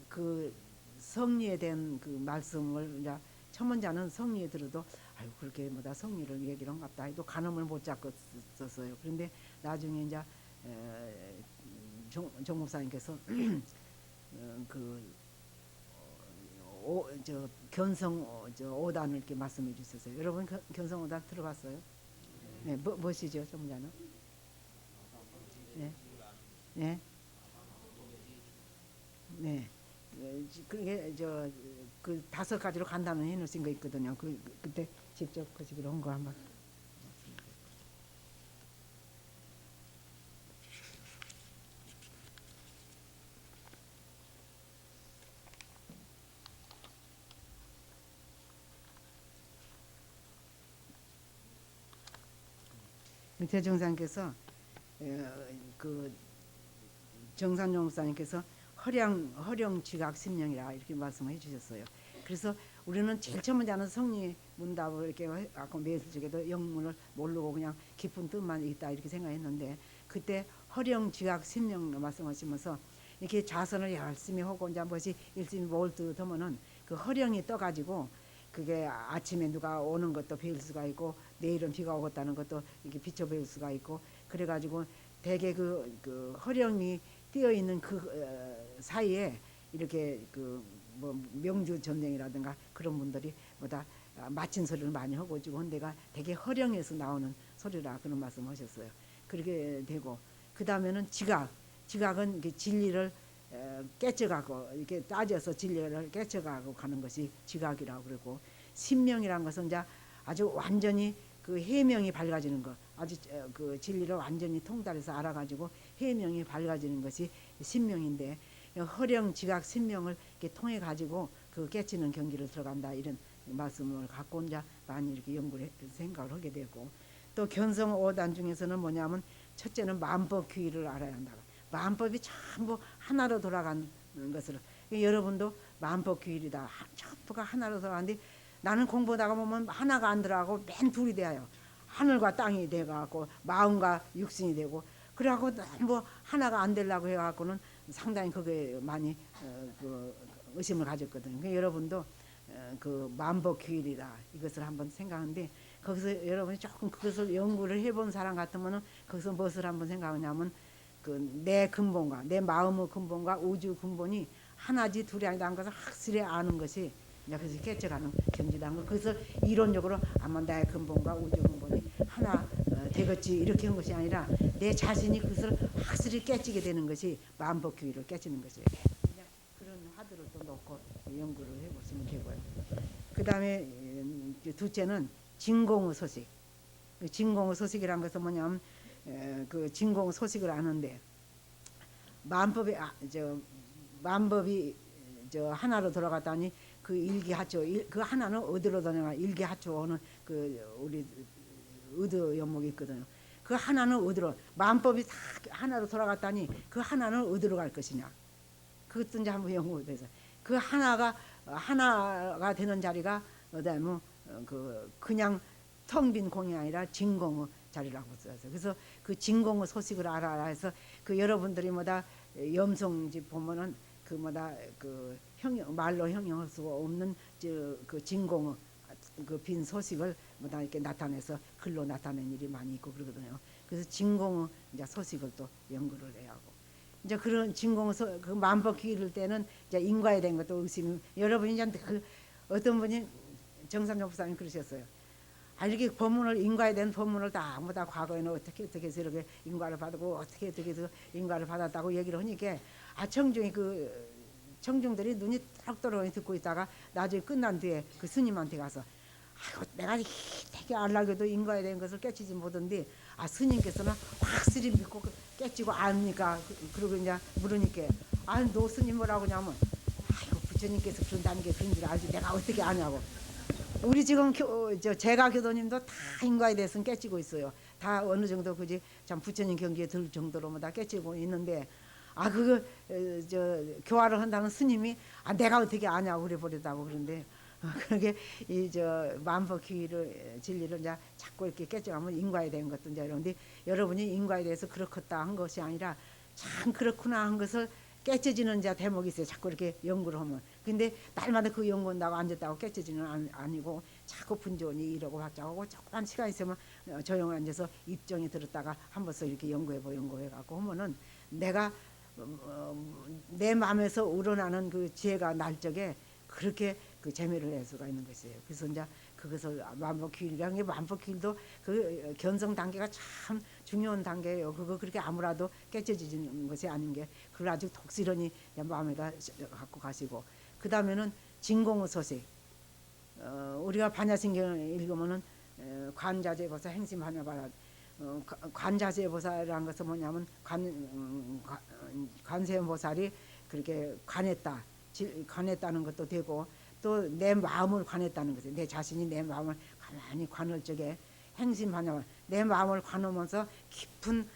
그 성리에 대한 그 말씀을 이제 첨언자는 성리에 들어도 아유 그렇게 뭐다 성리를 얘기를 한갑다 해도 간음을 못 잡겠었어요. 그런데 나중에 이제 정 목사님께서 저 견성 저 5단을 이렇게 말씀해 주셨어요. 여러분 견성 5단 들어봤어요? 네, 무엇이죠, 첨언자는? 네, 네, 네. 그게 그 5가지로 간단히 해놓으신 거 있거든요. 그때 직접 그시기로 한 거 한번. 대종사님께서 그 정산용 목사님께서 허령 지각 심령이라 이렇게 말씀해 주셨어요. 그래서 우리는 제일 처음 하는 성리 문답을 이렇게 아까 매일적에도 영문을 모르고 그냥 깊은 뜻만 있다 이렇게 생각했는데 그때 허령 지각 심령 말씀하시면서 이렇게 자선을 열심히 하고 이제 한 번씩 열심히 먹을 듯 하면은 그 허령이 떠가지고 그게 아침에 누가 오는 것도 배울 수가 있고 내일은 비가 오겠다는 것도 이렇게 비춰 배울 수가 있고 그래가지고 대개 그 허령이 띄어 있는 사이에 이렇게 뭐 명주 전쟁이라든가 그런 분들이 뭐다 마친 소리를 많이 하고 지고 헌데가 되게 허령에서 나오는 소리라 그런 말씀하셨어요. 그렇게 되고 그 다음에는 지각은 이렇게 진리를 깨쳐가고 이렇게 따져서 진리를 깨쳐가고 가는 것이 지각이라고 그러고 신명이란 것은 이제 아주 완전히 그 해명이 밝아지는 것, 아주 그 진리를 완전히 통달해서 알아가지고 해명이 밝아지는 것이 신명인데 허령 지각 신명을 이렇게 통해 가지고 그 깨치는 경기를 들어간다 이런 말씀을 갖고 이제 많이 이렇게 연구를 생각을 하게 되고 또 견성 5단 중에서는 뭐냐면 첫째는 만법 규의를 알아야 한다. 만법이 전부 하나로 돌아가는 것을 여러분도 만법 규의이다. 전부가 하나로 돌아가는데 나는 공부하다가 보면 하나가 안 들어가고 맨 둘이 돼요. 하늘과 땅이 돼가고 마음과 육신이 되고 그래갖고 뭐 하나가 안 되려고 해갖고는 상당히 그게 많이 그 의심을 가졌거든요. 그러니까 여러분도 그 만법규일이다 이것을 한번 생각하는데 거기서 여러분이 조금 그것을 연구를 해본 사람 같으면은 거기서 무엇을 한번 생각하냐면 그 내 근본과 내 마음의 근본과 우주 근본이 하나지 둘이 아니다는 것을 확실히 아는 것이 그래서 깨쳐가는 경지라는 거. 그래서 이론적으로 아마 나의 근본과 우주 근본이 하나 되겠지 이렇게 한 것이 아니라 내 자신이 그것을 확실히 깨치게 되는 것이 만법규의를 깨치는 것이에요. 그냥 그런 화두를 또 놓고 연구를 해보시면 되고요. 그 다음에 둘째는 진공의 소식. 진공의 소식이란 것은 뭐냐면 그 진공의 소식을 아는데 만법이 하나로 돌아갔다니 그 일기하초 그 하나는 어디로 다녀가 일기하초는 그 우리 의도 연목이 있거든요. 그 하나는 어디로 만법이 다 하나로 돌아갔다니 그 하나는 어디로 갈 것이냐. 그것도 이제 한번 연구해서 그 하나가 되는 자리가 어디냐면 그냥 텅 빈 공이 아니라 진공의 자리라고 써요. 그래서 그 진공의 소식을 알아야 해서 그 여러분들이 뭐다 염송집 보면은 그 뭐다 그 말로 형용할 수가 없는 그 진공의 그 빈 소식을 뭐다 이렇게 나타내서 글로 나타낸 일이 많이 있고 그러거든요. 그래서 진공의 이제 소식을 또 연구를 해야 하고 이제 그런 진공의 그 만법 기일 때는 이제 인과에 대한 것도 의심이 여러분이 이제 그 어떤 분이 정삼정 목사님 그러셨어요. 이렇게 법문을 인과에 대한 법문을 다 뭐다 과거에는 어떻게 해서 이렇게 인과를 받고 어떻게 해서 인과를 받았다고 얘기를 하니까 청중이 청중들이 눈이 딱 듣고 있다가 나중에 끝난 뒤에 그 스님한테 가서 아이고 내가 되게 알라고도 인과에 대한 것을 깨치지 못한데 스님께서는 확실히 믿고 깨치고 압니까? 그러고 이제 물으니까 너 스님 뭐라고 하냐면 아이고 부처님께서 그런다는 게 그런 줄 알지 내가 어떻게 아냐고. 우리 지금 제가 교도님도 다 인과에 대해서는 깨치고 있어요. 다 어느 정도 그지 참 부처님 경기에 들 정도로 뭐 다 깨치고 있는데 교화를 한다는 스님이 내가 어떻게 아냐고 그래 버리다고 그런데 그게 만법규의를 진리를 이제 자꾸 이렇게 깨쳐가면 인과에 대한 것도 이제 이런데 여러분이 인과에 대해서 그렇겠다 한 것이 아니라 참 그렇구나 한 것을 깨쳐지는 자 대목이 있어요. 자꾸 이렇게 연구를 하면. 근데 날마다 그 연구한다고 앉았다고 깨쳐지는 아니고 자꾸 분조니 이러고 받자고 조금만 시간 있으면 조용히 앉아서 입정이 들었다가 한 번씩 이렇게 연구해갖고 하면은 내가 내 마음에서 우러나는 그 지혜가 날 적에 그렇게 그 재미를 낼 수가 있는 것이에요. 그래서 이제 그것을 만법기일이라는 게 만법기일도 그 견성 단계가 참 중요한 단계예요. 그거 그렇게 아무라도 깨쳐지는 것이 아닌 게 그걸 아주 독스러니 마음에다 갖고 가시고 그 다음에는 진공의 소식. 우리가 반야신경을 읽으면은 관자재보살 행심반야바라 관자재보살이라는 것은 뭐냐면 관세음보살이 그렇게 관했다는 것도 되고 또 내 마음을 관했다는 거죠. 내 자신이 내 마음을 가만히 관할 적에 행심반야 내 마음을 관하면서 깊은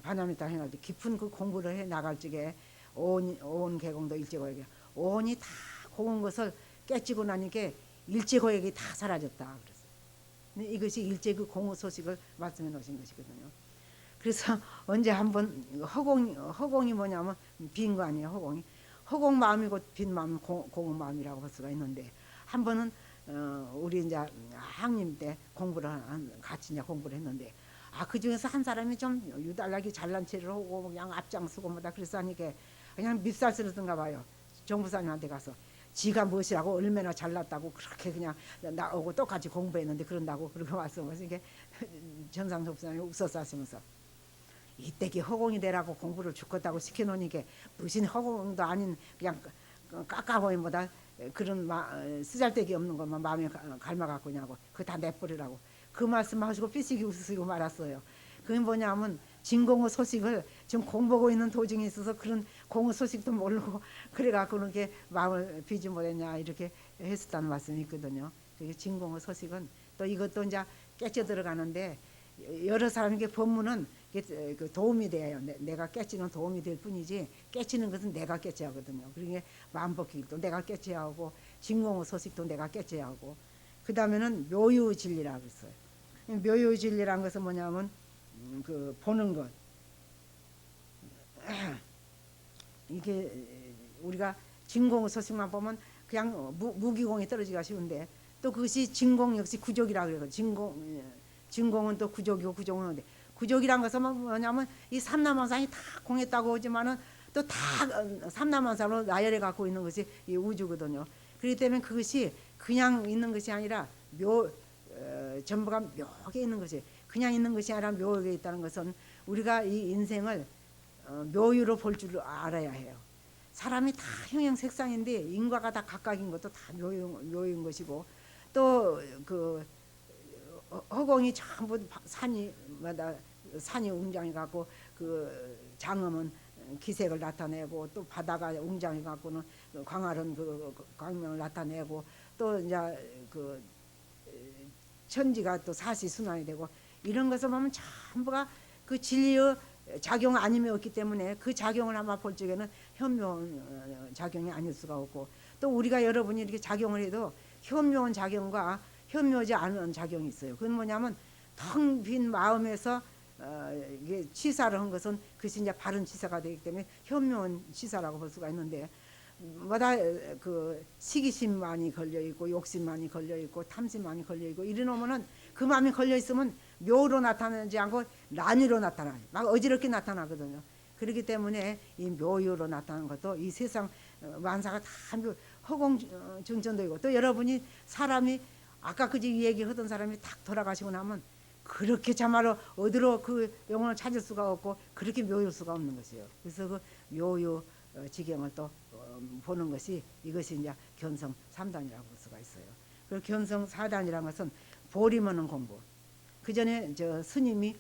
반야미타 해가지고 깊은 그 공부를 해 나갈 적에 오온 개공도 일제고액이 오온이 다 고운 것을 깨치고 나니까 일제고액이 다 사라졌다 그랬어요. 근데 이것이 일제 그 공의 소식을 말씀해 놓으신 것이거든요. 그래서 언제 한번 허공이 뭐냐면 빈 거 아니에요. 허공 마음이고 빈 마음 공의 마음이라고 볼 수가 있는데 한 번은 우리 이제 학님 때 같이 이제 공부를 했는데 그 중에서 한 사람이 좀 유달나게 잘난 체를 하고 그냥 앞장서고 뭐다 그래서 하니까 그냥 밉살스러던가 봐요. 정부사님한테 가서 지가 무엇이라고 얼마나 잘났다고 그렇게 그냥 나오고 똑같이 공부했는데 그런다고 그러고 말씀하시는 게 전상섭사님이 웃어서 하시면서 이때기 허공이 되라고 공부를 죽겠다고 시켜놓으니까 무슨 허공도 아닌 그냥 까까보이보다 그런 쓰잘데기 없는 것만 마음에 갈망갖고 냐고 그거 다 내버리라고 그 말씀하시고 삐시기 웃으시고 말았어요. 그게 뭐냐면 진공의 소식을 지금 공부하고 있는 도중에 있어서 그런 공의 소식도 모르고 그래갖고 그렇게 마음을 비지 못했냐 이렇게 했었다는 말씀이 있거든요. 진공의 소식은 또 이것도 이제 깨쳐 들어가는데 여러 사람에게 법문은 그 도움이 돼요. 내가 깨치는 도움이 될 뿐이지 깨치는 것은 내가 깨쳐야 하거든요. 그러니까 만법기도 내가 깨쳐야 하고 진공의 소식도 내가 깨쳐야 하고 그 다음에는 묘유진리라고 했어요. 묘유진리라는 것은 뭐냐면 그 보는 것 이게 우리가 진공의 소식만 보면 그냥 무기공이 떨어지기가 쉬운데 또 그것이 진공 역시 구족이라고 그래요. 진공은 또 구족이고 구족은 구족이란 것은 뭐냐면 이 삼라만상이 다 공했다고 하지만은 또 다 삼라만상으로 나열해 갖고 있는 것이 이 우주거든요. 그렇기 때문에 그것이 그냥 있는 것이 아니라 전부가 묘하게 있는 것이 그냥 있는 것이 아니라 묘하게 있다는 것은 우리가 이 인생을 묘유로 볼 줄 알아야 해요. 사람이 다 형형색상인데 인과가 다 각각인 것도 다 묘인 것이고 또 그 허공이 전부 산이 웅장해 갖고 그 장엄은 기색을 나타내고 또 바다가 웅장해 갖고는 광활한 그 광명을 나타내고 또 이제 그 천지가 또 사시순환이 되고 이런 것을 보면 전부가 그 진리의 작용 아님이 없기 때문에 그 작용을 아마 볼 적에는 현묘한 작용이 아닐 수가 없고 또 우리가 여러분이 이렇게 작용을 해도 현묘한 작용과 현묘하지 않은 작용이 있어요. 그건 뭐냐면 텅 빈 마음에서 이게 치사를 한 것은 그것이 이제 바른 치사가 되기 때문에 현묘한 치사라고 볼 수가 있는데 마다 그 시기심만이 걸려 있고 욕심만이 걸려 있고 탐심만이 걸려 있고 이러면은 그 마음이 걸려 있으면 묘로 나타나지 않고 난유로 나타나요. 막 어지럽게 나타나거든요. 그렇기 때문에 이 묘유로 나타나는 것도 이 세상 만사가 다 허공 중전도이고 또 여러분이 사람이 아까 그 얘기하던 사람이 딱 돌아가시고 나면 그렇게 참말로 어디로 그 영혼을 찾을 수가 없고 그렇게 묘일 수가 없는 것이에요. 그래서 그 묘유 지경을 또 보는 것이 이것이 이제 견성 3단이라고 볼 수가 있어요. 그리고 견성 4단이라는 것은 보리머는 공부. 그 전에 저 스님이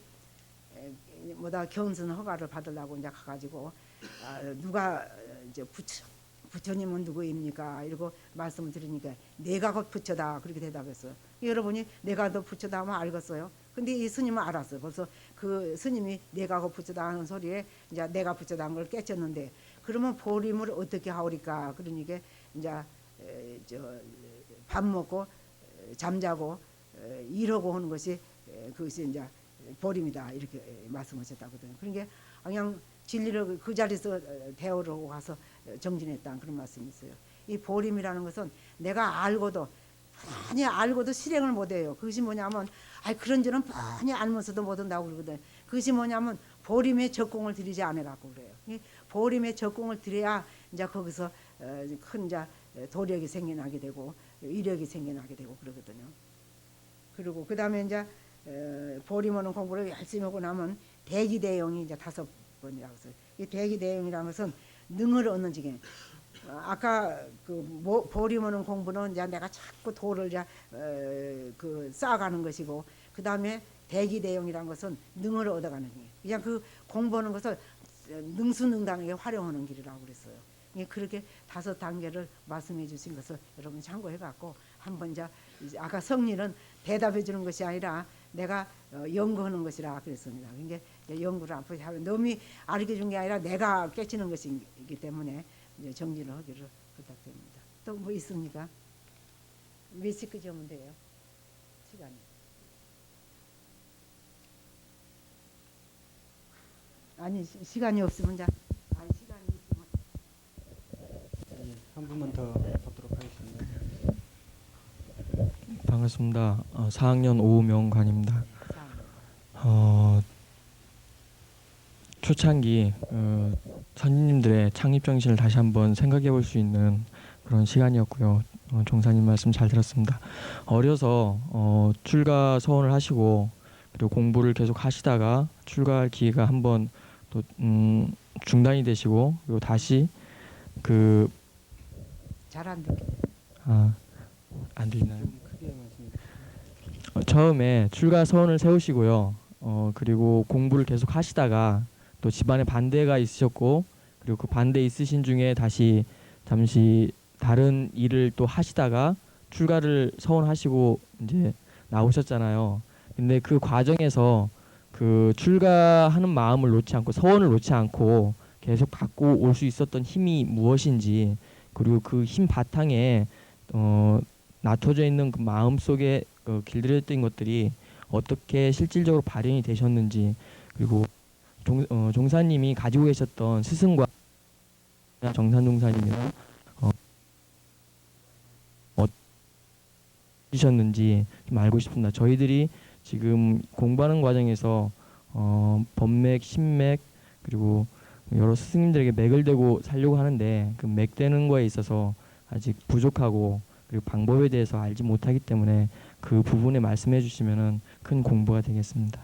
뭐다 견성 허가를 받으려고 이제 가가지고 누가 이제 부처님은 누구입니까? 이러고 말씀을 드리니까 내가 곧 부처다 그렇게 대답했어요. 여러분이 내가 너 부처다 하면 알겠어요. 근데 이 스님은 알았어요. 벌써 그 스님이 내가 곧 부처다 하는 소리에 이제 내가 부처다 한 걸 깨쳤는데 그러면 보림을 어떻게 하오리까? 그러니까 이제 밥 먹고 잠자고 일하고 하는 것이 그것이 이제 보림이다 이렇게 말씀하셨다거든요. 그러니까 그냥 진리를 그 자리에서 대오를 가서 정진했다는 그런 말씀이 있어요. 이 보림이라는 것은 내가 알고도 뻔히 알고도 실행을 못해요. 그것이 뭐냐면 그런 줄은 뻔히 알면서도 못한다고 그러거든요. 그것이 뭐냐면 보림에 적공을 들이지 않아 갖고 그래요. 이 보림에 적공을 들여야 이제 거기서 큰 이제 도력이 생겨나게 되고 위력이 생겨나게 되고 그러거든요. 그리고 그 다음에 이제 보리모는 공부를 열심히 하고 나면 대기대용이 이제 5번이라고 했어요. 이 대기대용이라는 것은 능을 얻는 지경. 아까 그 보리모는 공부는 이제 내가 자꾸 도를 이제 그 쌓아가는 것이고, 그 다음에 대기대용이라는 것은 능을 얻어가는 길. 그냥 그 공부하는 것을 능수능단하게 활용하는 길이라고 그랬어요. 그렇게 5단계를 말씀해 주신 것을 여러분 참고해 갖고 한번 이제 아까 성리는 대답해 주는 것이 아니라 내가 연구하는 것이라 그랬습니다. 그러니까 연구를 앞으로 하면 너무 알게 준 게 아니라 내가 깨치는 것이기 때문에 이제 정리를 하기를 부탁드립니다. 또 뭐 있습니까? 몇 시까지 오면 돼요? 시간이. 아니 시간이 없으면 이제 아니 시간이 있으면 예, 한 분만 더 받도록 하겠습니다. 반갑습니다. 4학년 오명관입니다. 초창기 선생님들의 창립 정신을 다시 한번 생각해 볼 수 있는 그런 시간이었고요. 종사님 말씀 잘 들었습니다. 어려서 출가 서원을 하시고 그리고 공부를 계속 하시다가 출가할 기회가 한번 또 중단이 되시고 그리고 다시 그 잘 안 듣게. 안 들리나요? 좀 크게 말씀해 주세요. 처음에 출가 서원을 세우시고요. 그리고 공부를 계속 하시다가 또 집안에 반대가 있으셨고 그리고 그 반대 있으신 중에 다시 잠시 다른 일을 또 하시다가 출가를 서원하시고 이제 나오셨잖아요. 근데 그 과정에서 그 출가하는 마음을 놓지 않고 서원을 놓지 않고 계속 갖고 올 수 있었던 힘이 무엇인지, 그리고 그 힘 바탕에 놔둬져 있는 그 마음 속에 길들여졌던 것들이 어떻게 실질적으로 발현이 되셨는지, 그리고 종사님이 가지고 계셨던 스승과 정산 종사님이랑 주셨는지 좀 알고 싶습니다. 저희들이 지금 공부하는 과정에서 법맥, 신맥 그리고 여러 스승님들에게 맥을 대고 살려고 하는데 그 맥 대는 거에 있어서 아직 부족하고 그리고 방법에 대해서 알지 못하기 때문에 그 부분에 말씀해 주시면은 큰 공부가 되겠습니다.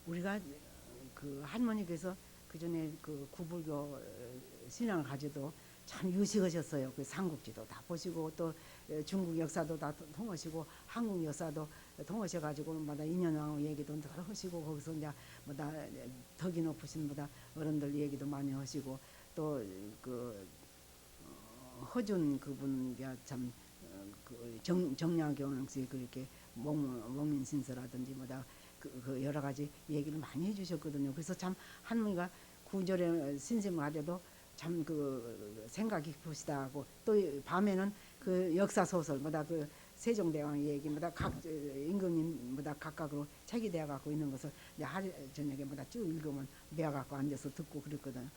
우리가 그 할머니께서 그 전에 그 구불교 신앙을 가지도 참 유식하셨어요. 그 삼국지도 다 보시고 또 중국 역사도 다 통하시고 한국 역사도 통하셔가지고 마다 인현왕후 얘기도 다 하시고 거기서 이제 뭐다 덕이 높으신 뭐다 어른들 얘기도 많이 하시고 또 그 허준 그분 참그 정약용씨 그렇게 목민신서라든지 뭐다 그 여러 가지 얘기를 많이 해주셨거든요. 그래서 참 할머니가 구절에 신심하대도 참 그 생각이 깊으시다고, 또 밤에는 그 역사 소설보다 그 세종대왕 얘기보다 각 임금님보다 각각으로 책이 되어 갖고 있는 것을 이제 저녁에보다 쭉 읽으면 배워 갖고 앉아서 듣고 그랬거든요.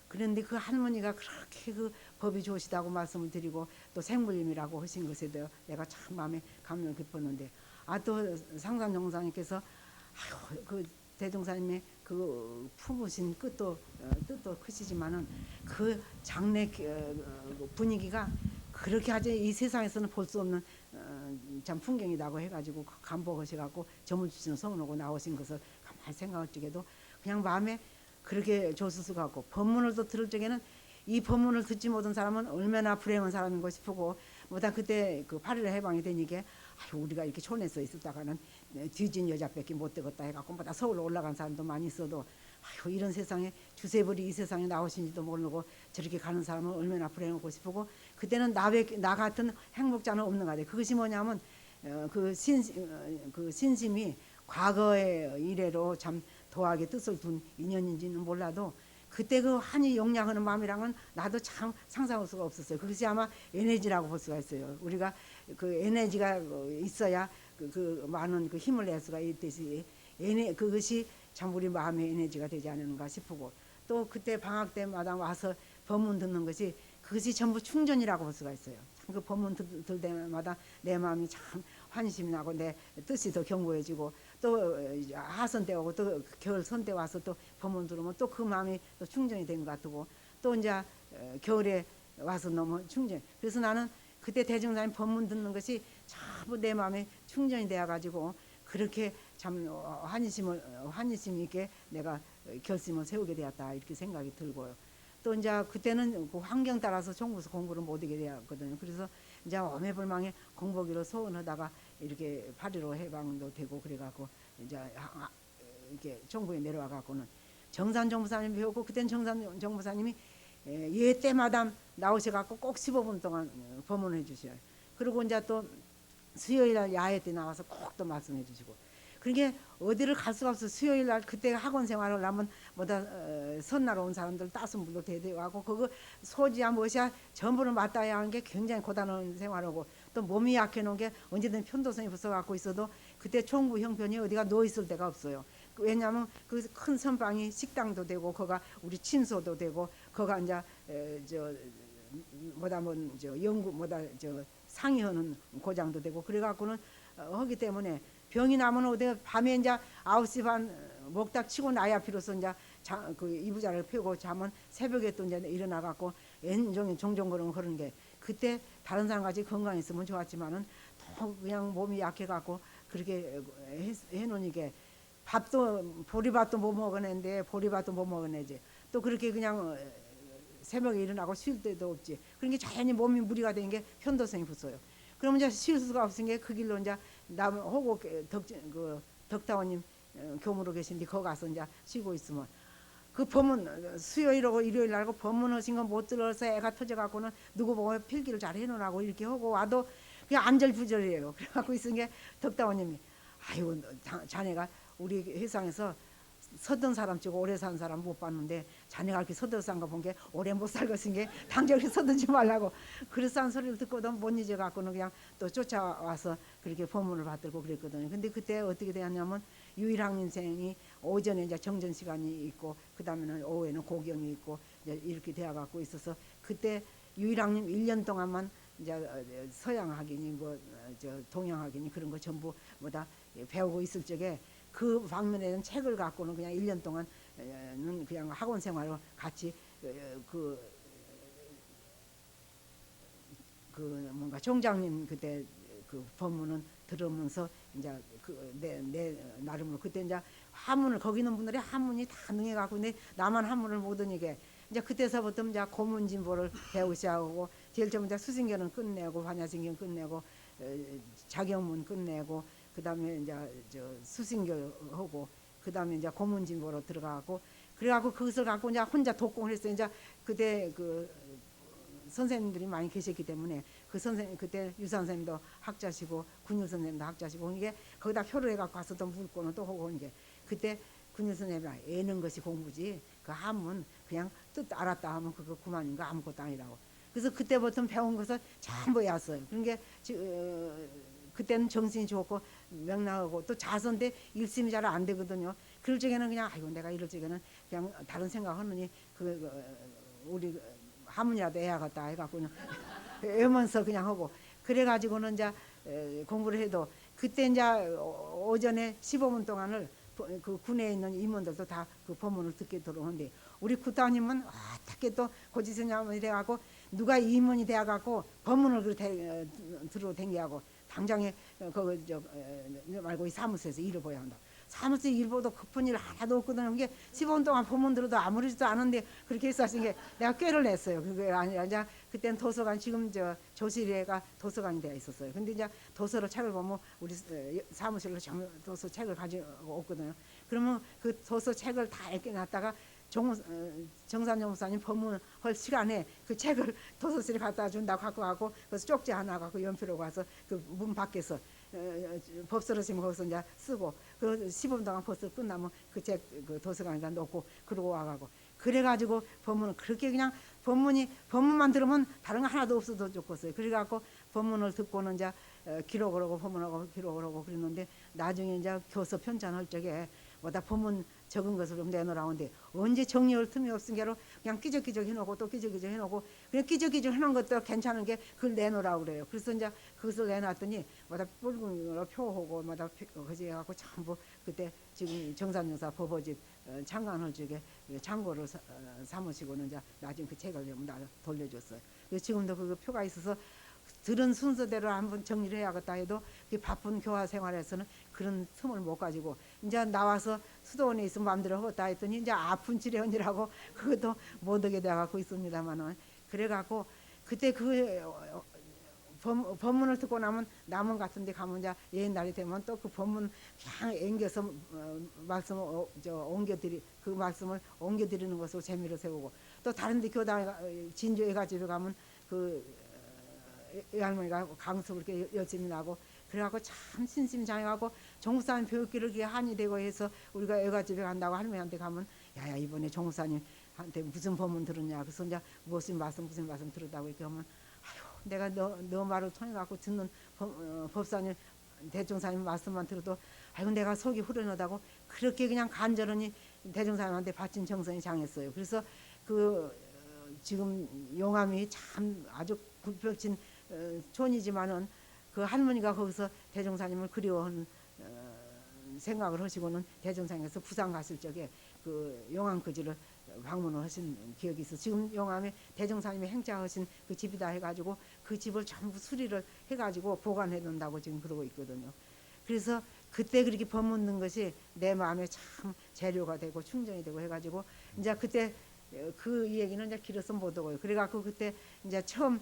그런데 그 할머니가 그렇게 그 법이 좋으시다고 말씀을 드리고 또 생물림이라고 하신 것에 대해 내가 참 마음에 감명 깊었는데, 또 상산종사님께서 아유 그 대종사님의 그 품으신 뜻도 크시지만은 그 장례 분위기가 그렇게 아주 이 세상에서는 볼 수 없는 참 풍경이라고 해가지고 감복하셔갖고 점을 주시는 성은하고 나오신 것을 가만히 생각할 적에도 그냥 마음에 그렇게 좋을 수가 없고, 법문을 또 들을 적에는 이 법문을 듣지 못한 사람은 얼마나 불행한 사람인가 싶고, 뭐다 그때 그 8.15 해방이 되니까 아유 우리가 이렇게 촌에서 있었다가는 뒤진 여자밖에 못 되겠다 해갖고 뭐다 서울로 올라간 사람도 많이 있어도 아유 이런 세상에 주세벌이 이 세상에 나오신지도 모르고 저렇게 가는 사람은 얼마나 불행하고 싶고, 그때는 나 같은 행복자는 없는 것 같아요. 그것이 뭐냐면 그 신심이 과거의 이래로 참 도하게 뜻을 둔 인연인지는 몰라도 그때 그 한이 용량하는 마음이랑은 나도 참 상상할 수가 없었어요. 그것이 아마 에너지라고 볼 수가 있어요. 우리가 그 에너지가 있어야 그 많은 그 힘을 낼 수가 있듯이 그것이 참 우리 마음의 에너지가 되지 않는가 싶고, 또 그때 방학 때마다 와서 법문 듣는 것이 그것이 전부 충전이라고 볼 수가 있어요. 참 그 법문 들 때마다 내 마음이 참 환심이 나고 내 뜻이 더 견고해지고, 또 하선 때 오고 또 겨울 선 때 와서 또 법문 들으면 또 그 마음이 또 충전이 된 것 같고, 또 이제 겨울에 와서 너무 충전. 그래서 나는 그때 대종사님 법문 듣는 것이 전부 내 마음에 충전이 되어 가지고 그렇게 참 환희심 있게 내가 결심을 세우게 되었다 이렇게 생각이 들고요. 또 이제 그때는 그 환경 따라서 종부서 공부를 못하게 되었거든요. 그래서 이제 오매불망에 공부기로 소원하다가 이렇게 파리로 해방도 되고 그래갖고 이제 이렇게 종부에 내려와 갖고는 정산 정부사님 배우고 그땐 정산 정부사님이 예 때마다 나오셔갖고 꼭 15분 동안 법문을 해주셔요. 그리고 이제 또 수요일 날 야외 때 나와서 꼭 또 말씀해 주시고. 그러니까 어디를 갈 수가 없어. 수요일 날 그때 학원 생활을 하면 뭐다 선날 온 사람들 따순 물도 대대하고 그거 소지야 무엇이야 전부를 맡아야 하는 게 굉장히 고단한 생활하고 또 몸이 약해 놓은 게 언제든 편도성이 붙어갖고 있어도 그때 총부 형편이 어디가 누워 있을 데가 없어요. 왜냐하면 그 큰 선방이 식당도 되고 거가 우리 침소도 되고 거가 이제 저 뭐다 뭐저 연구 뭐다 저 상의하는 고장도 되고 그래갖고는 하기 때문에 병이 나면 어디 밤에 이제 9시 반 목닥 치고 나야 비로소 이제 그 이부자를 펴고 자면 새벽에 또 이제 일어나갖고 온종일 종종 그런 게 그때 다른 사람 같이 건강했으면 좋았지만은 또 그냥 몸이 약해갖고 그렇게 해놓으니까 밥도 보리밥도 못 먹었는데 보리밥도 못 먹었네지 또 그렇게 그냥 새벽에 일어나고 쉴 때도 없지. 그러니까 자연히 몸이 무리가 되는 게 편도성이 붙어요. 그러면 이제 쉴 수가 없으니까 그 길로 이제 남 호고 덕다원님 교무로 계신데 거기 가서 이제 쉬고 있으면 그 법문 수요일하고 일요일 날고 법문 하신 거 못 들어서 애가 터져 갖고는 누구 보고 필기를 잘 해놓으라고 이렇게 하고 와도 그냥 안절부절이에요. 그래갖고 있으니까 덕다원님이 아이고 자네가 우리 회상에서 서든 사람 치고 오래 산 사람 못 봤는데 자네가 이렇게 서든 거 본 게 오래 못 살것인 게 당장 서든지 말라고 그래서 한 소리를 듣고도 못 잊어 갖고는 그냥 또 쫓아와서 그렇게 법문을 받들고 그랬거든요. 근데 그때 어떻게 되었냐면 유일학 인생이 오전에 이제 정전 시간이 있고 그 다음에는 오후에는 고경이 있고 이제 이렇게 되어 갖고 있어서 그때 유일학님 1년 동안만 이제 서양학이니 뭐 저 동양학이니 그런 거 전부 뭐다 배우고 있을 적에 그 방면에는 책을 갖고는 그냥 1년 동안은 그냥 학원 생활을 같이 그 뭔가 총장님 그때 그 법문은 들으면서 이제 내 나름으로 그때 이제 한문을 거기 있는 분들이 한문이 다 능해 갖고 근데 나만 한문을 못 하니까 이제 그때서부터 이제 고문진보를 배우시하고 제일 처음 이제 수신교는 끝내고 반야신경 끝내고 자경문 끝내고 그다음에 이제 저 수신교 하고 그다음에 이제 고문진보로 들어가고 그래갖고 그것을 갖고 이제 혼자 독공을 했어요. 이제 그때 그 선생님들이 많이 계셨기 때문에 그 선생님 그때 유 선생님도 학자시고 군유 선생님도 학자시고 이게 거기다 표를 해갖고 가서도 묻고는 또 하고 이게 그때 군유 선생님이 애는 것이 공부지 그 한문 그냥 뜻 알았다 하면 그거 그만인가 아무것도 아니라고. 그래서 그때부터 배운 것을 전부 외웠어요. 그러니까 그때는 정신이 좋고 명랑하고 또 자선데 일심이 잘 안 되거든요. 그럴 적에는 그냥 아이고 내가 이럴 적에는 그냥 다른 생각하느니 우리 한문이라도 해야겠다 해갖고 그냥 외면서 그냥 하고 그래가지고는 이제 공부를 해도 그때 이제 오전에 15분 동안을 그 군에 있는 임원들도 다 그 법문을 듣게 들어오는데 우리 구타님은 어떻게 또 고지선냐면 이래갖고 누가 임원이 돼갖고 법문을 들어 댕기하고 당장에 그 저 말고 이 사무소에서 일을 보야 한다. 사무소 일 보도 급한 일 하나도 없거든요. 이게 15분 동안 법문 들어도 아무렇지도 않은데 그렇게 했었으니 내가 꾀를 냈어요. 그게 아니라 이제 그때는 도서관 지금 저 조실에가 도서관이 되어 있었어요. 근데 이제 도서를 책을 보면 우리 사무실로 도서 책을 가지고 없거든요. 그러면 그 도서 책을 다 읽게놨다가 정산 정무사님 법문할 시간에 그 책을 도서실에 갖다 준다고 갖고 가고 그래서 쪽지 하나 갖고 연필로 가서 그 문 밖에서 법서러시면 거기서 이제 쓰고 그 15분 동안 벌써 끝나면 그 책 그 도서관에다 놓고 그러고 와가고 그래가지고 법문을 그렇게 그냥 법문만 들으면 다른 거 하나도 없어도 좋겠어요. 그래갖고 법문을 듣고는 이제 기록을 하고 법문하고 기록을 하고 그랬는데 나중에 이제 교서 편찬할 적에 뭐다 법문 적은 것을 좀 내놓으라는데 언제 정리할 틈이 없으니까 그냥 끼적끼적 해놓고 또 끼적끼적 해놓고 그냥 끼적끼적 해놓은 것도 괜찮은 게 그걸 내놓으라고 그래요. 그래서 이제 그것을 내놨더니 뭐다 붉은으로 표하고 뭐다 그지 해갖고 전부 그때 지금 정산여사 법어집 창간할 적에 창고를 삼으시고는 이제 나중에 그 책을 좀 돌려줬어요. 그래서 지금도 그 표가 있어서 들은 순서대로 한번 정리를 해야겠다 해도 그 바쁜 교화 생활에서는 그런 틈을 못 가지고 이제 나와서 수도원에 있으면 마음대로 하겠다 했더니 이제 아픈 치료원이라고 그것도 못 하게 돼갖고 있습니다만은 그래갖고 그때 그 법문을 듣고 나면 남원 같은 데 가면 이제 옛날이 되면 또 그 법문 그냥 앵겨서 말씀을 그 말씀을 옮겨드리는 것으로 재미를 세우고 또 다른 데 교당에 진주 애가집에 가면 그 할머니가 강습을 이렇게 열심히 하고 그래갖고 참 신심장해하고 종사님 교육기를 이렇게 한이 되고 해서 우리가 애가집에 간다고 할머니한테 가면 야야 이번에 종사님한테 무슨 법문 들었냐 그래서 이제 무슨 말씀 들었다고 이렇게 하면 아유 내가 너 말을 통해갖고 듣는 법사님 대종사님 말씀만 들어도 아이고 내가 속이 후련하다고 그렇게 그냥 간절히 대종사님한테 바친 정성이 장했어요. 그래서 그 지금 용암이 참 아주 굵벽진 촌이지만은 그 할머니가 거기서 대종사님을 그리워하는 생각을 하시고는 대종사님께서 부산 갔을 적에 그 용암거지를 방문을 하신 기억이 있어. 지금 용암에 대종사님이 행차하신 그 집이다 해가지고 그 집을 전부 수리를 해가지고 보관해 놓는다고 지금 그러고 있거든요. 그래서 그때 그렇게 법문는 것이 내 마음에 참 재료가 되고 충전이 되고 해가지고 이제 그때 그 얘기는 이제 길어서 못 오고요. 그래갖고 그때 이제 처음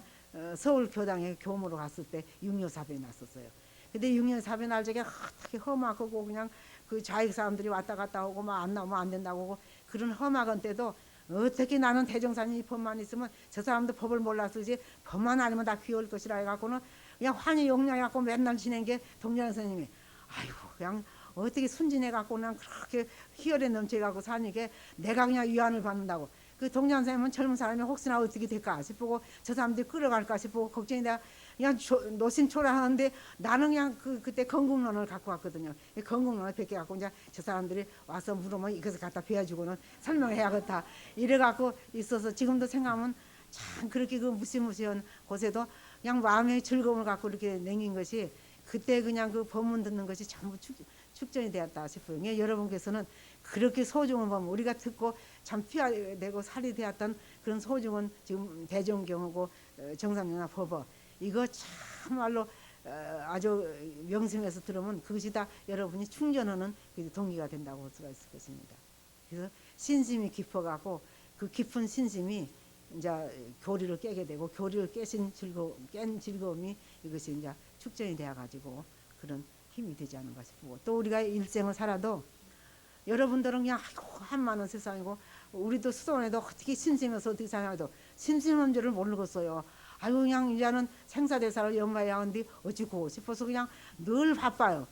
서울 교당에 교무로 갔을 때 육녀사변이 났었어요. 근데 육녀사변 날 적에 어떻게 험악하고 그냥 그 좌익 사람들이 왔다 갔다 오고 막 안 나오면 안 된다고 하고 그런 험악한 때도 어떻게 나는 대종사님 법만 있으면 저 사람도 법을 몰랐을지 법만 알면 다 귀여울 것이라 해갖고는 그냥 환히 용량해갖고 맨날 지낸 게 동양 선생님이 아이고 그냥 어떻게 순진해갖고 그냥 그렇게 희열에 넘쳐갖고 사니까 내가 그냥 위안을 받는다고 그 동양 선생님은 젊은 사람이 혹시나 어떻게 될까 싶고 저 사람들이 끌어갈까 싶고 걱정이 돼 그냥 노심초라하는데 나는 그냥 그때 건국론을 갖고 왔거든요. 이 건국론을 뵙게 갖고 이제 저 사람들이 와서 물으면 이것을 갖다 배워주고는 설명해야겠다. 이래갖고 있어서 지금도 생각하면 참 그렇게 그 무시무시한 곳에도 그냥 마음의 즐거움을 갖고 이렇게 남긴 것이 그때 그냥 그 법문 듣는 것이 전부 축전이 되었다 싶어요. 그러니까 여러분께서는 그렇게 소중한 법문 우리가 듣고 참 피가 되고 살이 되었던 그런 소중한 지금 대종경하고 정삼영화 법어 이거 참말로 아주 명심해서 들으면 그것이 다 여러분이 충전하는 동기가 된다고 할 수가 있을 것입니다. 그래서 신심이 깊어가고 그 깊은 신심이 이제 교리를 깨게 되고 교리를 깬 즐거움이 이것이 이제 축전이 되어 가지고 그런 힘이 되지 않은가 싶고 또 우리가 일생을 살아도 여러분들은 그냥 아이고 한많은 세상이고 우리도 수도원에도 어떻게 심심해서 어떻게 생각해도 심심한 줄을 모르겠어요. 아이고 그냥 이제는 생사대사를 연마해야 하는데 어찌고 싶어서 그냥 늘 바빠요.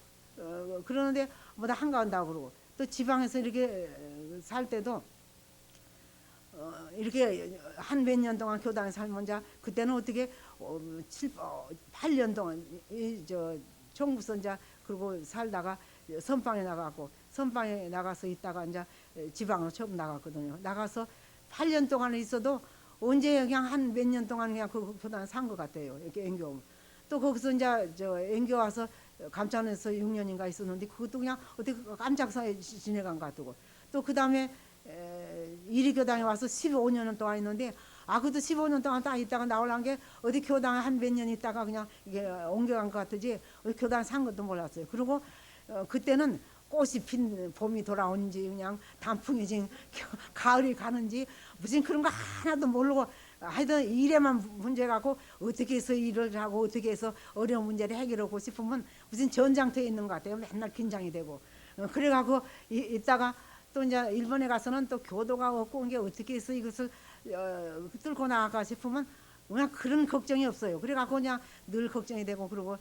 그러는데 뭐다 한가한다고 그러고 또 지방에서 이렇게 살 때도 이렇게 한 몇 년 동안 교단에 살면 자 그때는 어떻게 8년 동안 총부선자 그리고 살다가 선방에 나가고 선방에 나가서 있다가 이제 지방으로 처음 나갔거든요. 나가서 8년 동안 있어도 언제 그냥 한 몇 년 동안 그냥 그 교단에 산 것 같아요. 이렇게 앵겨 또 거기서 이제 앵겨 와서 감천에서 6년인가 있었는데 그것도 그냥 어떻게 깜짝사에 지내간 것 같고 또 그 다음에 이리교당에 와서 15년 동안 있는데 그것도 15년 동안 딱 있다가 나오려는 게 어디 교당에 한 몇 년 있다가 그냥 이게 옮겨간 것 같지 어디 교당에 산 것도 몰랐어요. 그리고 그때는 꽃이 핀 봄이 돌아오는지 그냥 단풍이 지금 가을이 가는지 무슨 그런 거 하나도 모르고 하여튼 일에만 문제 갖고 어떻게 해서 일을 하고 어떻게 해서 어려운 문제를 해결하고 싶으면 무슨 전장터에 있는 것 같아요. 맨날 긴장이 되고 그래갖고 있다가 또 이제 일본에 가서는 또 교도가 없고 이게 어떻게 해서 이것을 뚫고 나갈까 싶으면 그냥 그런 걱정이 없어요. 그래갖고 그냥 늘 걱정이 되고 그러고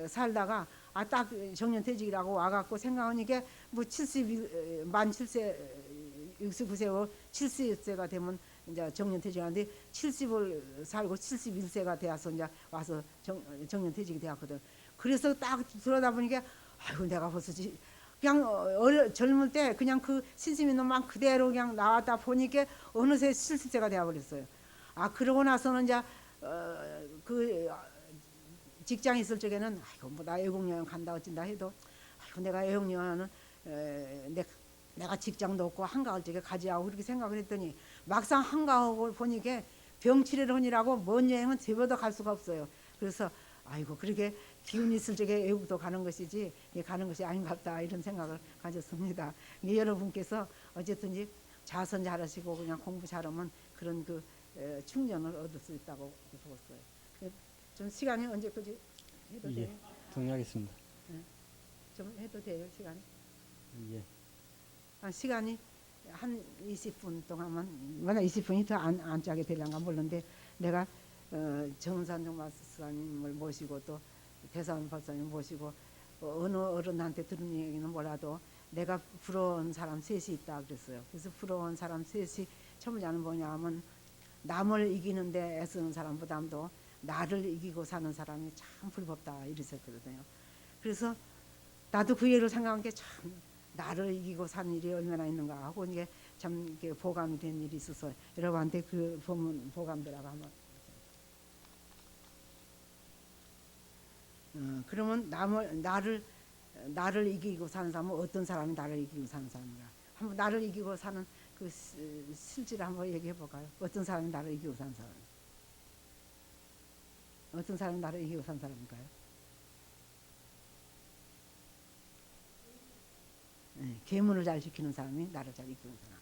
살다가 딱 정년퇴직이라고 와갖고 생각하니까 뭐 만 7세 69세고 70세가 되면 이제 정년퇴직하는데 70을 살고 71세가 되어서 이제 와서 정년퇴직이 되었거든. 그래서 딱 들어다 보니까 아이고 내가 벌써 그냥 젊을 때 그냥 그 신심 있는 마음 그대로 그냥 나왔다 보니까 어느새 70세가 되어버렸어요. 그러고 나서는 이제 그 직장에 있을 적에는 아이고 뭐 나 외국여행 간다 어쩐다 해도 아이고 내가 외국여행은 내가 직장도 없고 한가할 적에 가지하고 그렇게 생각을 했더니 막상 한가하고 보니까 병치레를 하느라고 먼 여행은 제보도 갈 수가 없어요. 그래서 아이고 그렇게 기운 있을 적에 외국도 가는 것이지 가는 것이 아닌갑다 이런 생각을 가졌습니다. 여러분께서 어쨌든지 자선 잘하시고 그냥 공부 잘하면 그런 그 충전을 얻을 수 있다고 보았어요. 좀 시간이 언제까지 해도 예, 돼요? 동의하겠습니다. 좀 해도 돼요 시간? 예, 시간이 한 20분 동안만 만약 20분이 더 안 짜게 되려나 모르는데 내가 정산정 마스님을 모시고 또 대산 박사님 모시고 어느 어른한테 들은 얘기는 몰라도 내가 부러운 사람 셋이 있다 그랬어요. 그래서 부러운 사람 셋이 첫 번째는 뭐냐 하면 남을 이기는데 애쓰는 사람보다도 나를 이기고 사는 사람이 참 불법다 이랬었거든요. 그래서 나도 그 예를 생각한 게 참 나를 이기고 사는 일이 얼마나 있는가 하고 이게 참 이게 보감이 된 일이 있어서 여러분한테 그 본문 보감되라고 한번. 그러면 나를 이기고 사는 사람은 어떤 사람이 나를 이기고 사는 사람인가? 한번 나를 이기고 사는 그 실질을 한번 얘기해 볼까요? 어떤 사람이 나를 이기고 사는 사람? 어떤 사람이 나를 이기고 사는 사람인가요? 계문을 잘 지키는 사람이 나를 잘 이기는 사람.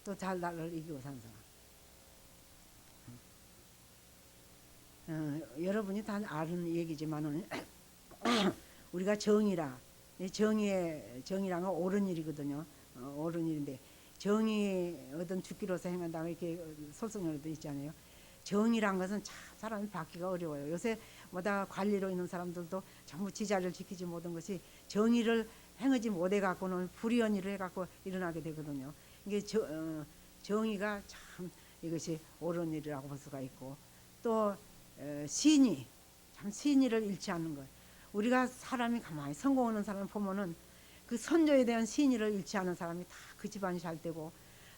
또 잘 나를 이기고 사는 사람. 여러분이 다 아는 얘기지만은 우리가 정의라 정의란 건 옳은 일이거든요. 옳은 일인데 정의 어떤 죽기로서 행한다 이렇게 설성열도 있잖아요. 정의란 것은 참 사람이 받기가 어려워요. 요새 뭐다 관리로 있는 사람들도 전부 지자를 지키지 못한 것이 정의를 행하지 못해 갖고는 불의한 일을 해 갖고 일어나게 되거든요. 이게 정의가 참 이것이 옳은 일이라고 볼 수가 있고 또 신의 참 신의를 잃지 않는 것. 우리가 사람이 가만히 성공하는 사람을 보면은 그 선조에 대한 신의를 잃지 않은 사람이 다 그 집안이 잘 되고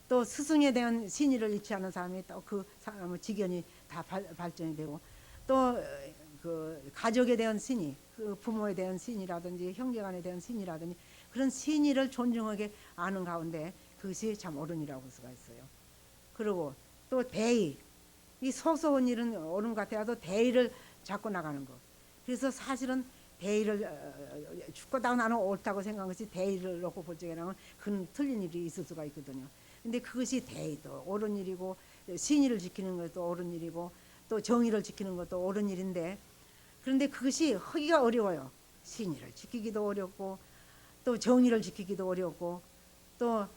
또 스승에 대한 신의를 잃지 않은 사람이 또 그 사람의 직연이 다 발전이 되고 또 그 가족에 대한 신의, 그 부모에 대한 신이라든지 형제간에 대한 신이라든지 그런 신의를 존중하게 아는 가운데 그것이 참 옳은이라고 볼 수가 있어요. 그리고 또 대의, 이 소소한 일은 옳은 것 같아도 대의를 잡고 나가는 거. 그래서 사실은 대의를 죽고다 나는 옳다고 생각한 것이 대의를 놓고 볼 적에는 그건 틀린 일이 있을 수가 있거든요. 근데 그것이 대의도 옳은 일이고 신의를 지키는 것도 옳은 일이고 또 정의를 지키는 것도 옳은 일인데 그런데 그것이 하기가 어려워요. 신의를 지키기도 어렵고 또 정의를 지키기도 어렵고 또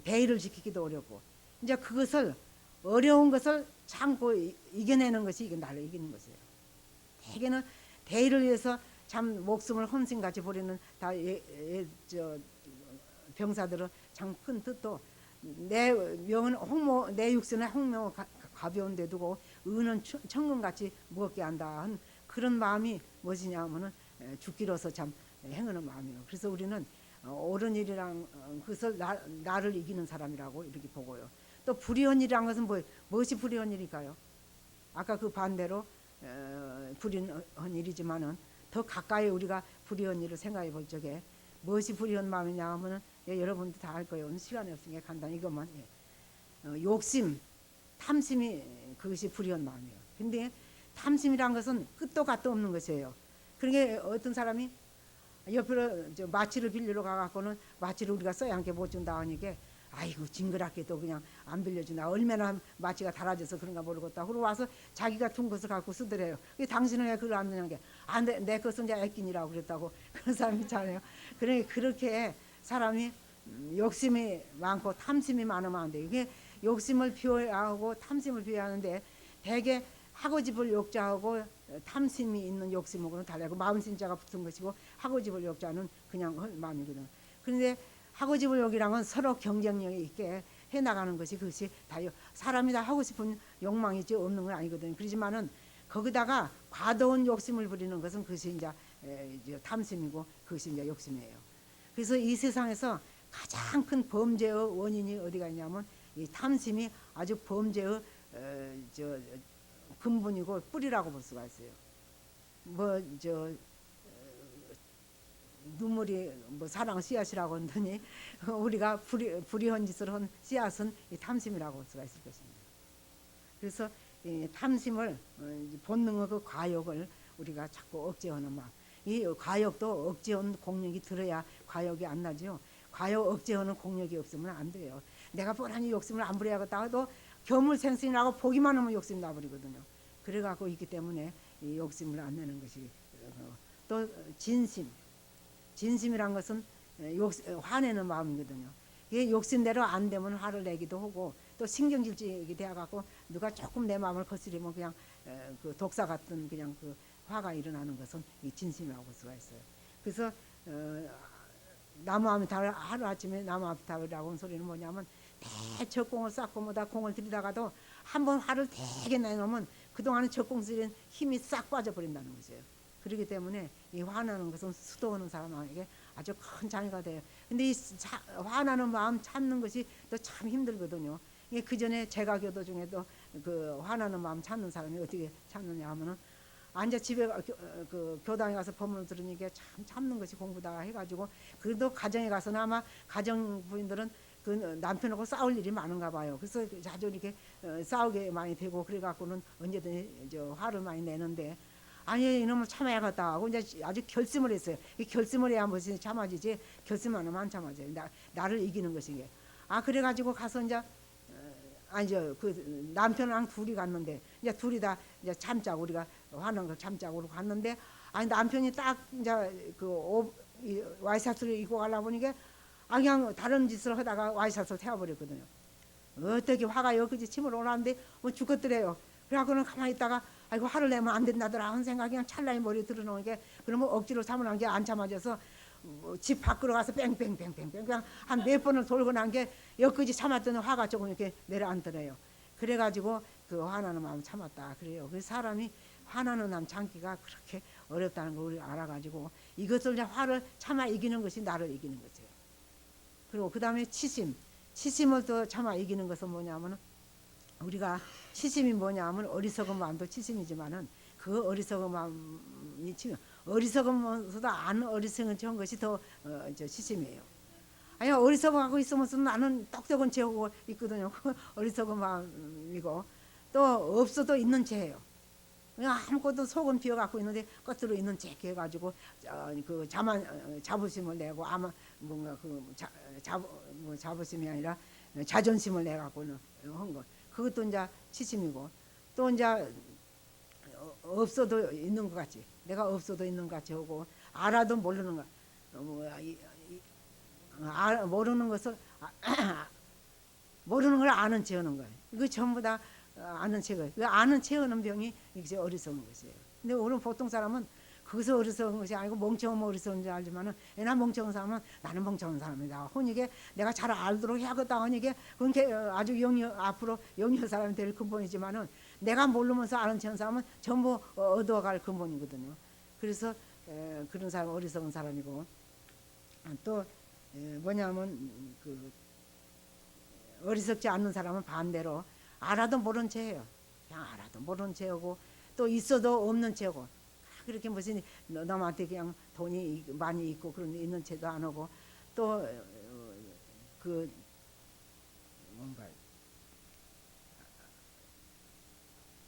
대의를 지키기도 어렵고 이제 그것을 어려운 것을 참고 이겨내는 것이 이게 나를 이기는 것이에요. 대개는 대의를 위해서 참 목숨을 헌신같이 버리는 병사들은 참 큰 뜻도 내 명은 홍모 내 육신의 홍명은 가벼운 데 두고 의는 천근같이 무겁게 한다 한 그런 마음이 무엇이냐 하면은 죽기로서 참 행하는 마음이에요. 그래서 우리는 옳은 일이랑 그것을 나를 이기는 사람이라고 이렇게 보고요. 또 불의한 일이란 것은 무엇이 불의한 일일까요? 아까 그 반대로 불의한 일이지만은 더 가까이 우리가 불의한 일을 생각해 볼 적에 무엇이 불의한 마음이냐 하면은 여러분도 다 알 거예요. 오늘 시간이 없으니까 간단히 이것만 욕심, 탐심이 그것이 불의한 마음이에요. 근데 탐심이란 것은 끝도 갓도 없는 것이에요. 그러니까 어떤 사람이 옆으로 마취를 빌리러 가갖고는 마취를 우리가 써야 함께 못 준다 하니까 아이고 징그럽게도 그냥 안 빌려주나 얼마나 마취가 달아져서 그런가 모르겠다. 그러고 와서 자기가 둔 것을 갖고 쓰더래요. 당신은 왜 그걸 안 드냐는 게 내 것은 이제 애끼니라고 그랬다고 그런 사람이 있잖아요. 그러니까 그렇게 사람이 욕심이 많고 탐심이 많으면 안 돼요. 이게 욕심을 비워하고 탐심을 비워하는데 대개 하고집을 욕자하고 탐심이 있는 욕심하고는 달라요. 마음신자가 붙은 것이고 하고집을 욕자는 그냥 마음이거든요. 그런데 하고집을 욕이랑은 서로 경쟁력이 있게 해나가는 것이 그것이 다 사람이 다 하고 싶은 욕망이 있지 없는 건 아니거든요. 그렇지만은 거기다가 과도한 욕심을 부리는 것은 그것이 이제 탐심이고 그것이 이제 욕심이에요. 그래서 이 세상에서 가장 큰 범죄의 원인이 어디가 있냐면 이 탐심이 아주 범죄의 근본이고 뿌리라고 볼 수가 있어요. 눈물이 사랑 씨앗이라고 한다니 우리가 불의한 짓을 한 씨앗은 이 탐심이라고 볼 수가 있을 것입니다. 그래서 탐심을 이제 본능의 그 과욕을 우리가 자꾸 억제하는 마음. 이 과욕도 억제한 공력이 들어야 과욕이 안 나죠. 과욕 억제하는 공력이 없으면 안 돼요. 내가 뻔하니 욕심을 안 부려야겠다 해도 교물생생이 나고 보기만 하면 욕심이 나버리거든요. 그래갖고 있기 때문에 이 욕심을 안 내는 것이 또 진심. 진심이란 것은 화내는 마음이거든요. 이게 욕심대로 안 되면 화를 내기도 하고 또 신경질적이 되어갖고 누가 조금 내 마음을 거스리면 그냥 그 독사 같은 그냥 그 화가 일어나는 것은 이 진심이라고 볼 수가 있어요. 그래서 나무함이 하루아침에 나무함이 다르라고 하는 소리는 뭐냐면 대적공을 쌓고 뭐다 공을 들이다가도 한번 화를 되게 내놓으면 그동안에 적공 쓰는 힘이 싹 빠져버린다는 거죠. 그렇기 때문에 이 화나는 것은 수도하는 사람에게 아주 큰 장애가 돼요. 근데 이 화나는 마음 참는 것이 또 참 힘들거든요. 이게 그 전에 제가교도 중에도 그 화나는 마음 참는 사람이 어떻게 참느냐 하면은 앉아 집에 그 교당에 가서 법문을 들으니까 참 참는 것이 공부다 해가지고 그래도 가정에 가서는 아마 가정 부인들은 그 남편하고 싸울 일이 많은가 봐요. 그래서 자주 이렇게 싸우게 많이 되고 그래갖고는 언제든지 저 화를 많이 내는데 아니 이놈을 참아야겠다 하고 이제 아주 결심을 했어요. 이 결심을 해야 무슨 참아지지 결심 안 하면 안 참아져요. 나를 이기는 것이게. 아 그래가지고 가서 이제 아니죠. 그 남편이랑 둘이 갔는데 이제 둘이 다 이제 참자고 우리가 화난 걸 참자고 갔는데 아니 남편이 딱 이제 그 와이셔츠를 입고 가려 보니까 아 그냥 다른 짓을 하다가 와이셔츠를 태워버렸거든요. 어떻게 화가 여기까지 침을 오라는데 뭐 죽었더래요. 그래갖고는 가만히 있다가 아이고 화를 내면 안 된다더라 하는 생각이 그냥 찰나에 머리에 들어놓은 게 그러면 억지로 참으란 게 안 참아져서 집 밖으로 가서 뺑뺑뺑뺑뺑 그냥 한 몇 번을 돌고 난 게 여기까지 참았더니 화가 조금 이렇게 내려앉더래요. 그래가지고 그 화나는 마음 참았다 그래요. 그 사람이 화나는 마음 참기가 그렇게 어렵다는 걸 우리가 알아가지고 이것을 이제 화를 참아 이기는 것이 나를 이기는 거죠. 그리고 그 다음에 치심을 또 참아 이기는 것은 뭐냐면은 우리가 치심이 뭐냐면 어리석은 마음도 치심이지만은 그 어리석은 마음이 치면 어리석으면서도 안 어리석은 한 것이 더 치심이에요. 아니 어리석어하고 있으면서 나는 똑똑한 채하고 있거든요. 그 어리석은 마음이고 또 없어도 있는 채예요. 그냥 아무것도 속은 비어갖고 있는데 겉으로 있는 채 해가지고 그 자부심을 내고 아마 뭔가 그 자부심이 아니라 자존심을 내갖고는 한 거. 그것도 이제 치심이고 또 이제 없어도 있는 것 같지. 내가 없어도 있는 것 같이 하고 알아도 모르는 것. 모르는 것을 모르는 걸 아는 채 하는 거예요. 이거 전부 다 아는 채가. 그 아는 채 하는 병이 이게 어리석은 것이에요. 근데 오늘 보통 사람은 그것을 어리석은 것이 아니고 멍청하면 어리석은 줄 알지만은 나 멍청한 사람은 나는 멍청한 사람이다. 혼이게 내가 잘 알도록 해야겠다. 혼이게 그게 아주 앞으로 영리한 사람이 될 근본이지만은 내가 모르면서 아는 척한 사람은 전부 얻어갈 근본이거든요. 그래서 그런 사람 어리석은 사람이고 또 뭐냐면 그 어리석지 않는 사람은 반대로 알아도 모른 채예요. 그냥 알아도 모른 채하고 또 있어도 없는 채고 그렇게 무슨 남한테 그냥 돈이 많이 있고 그런 데 있는 채도 안 하고 또 그 뭔가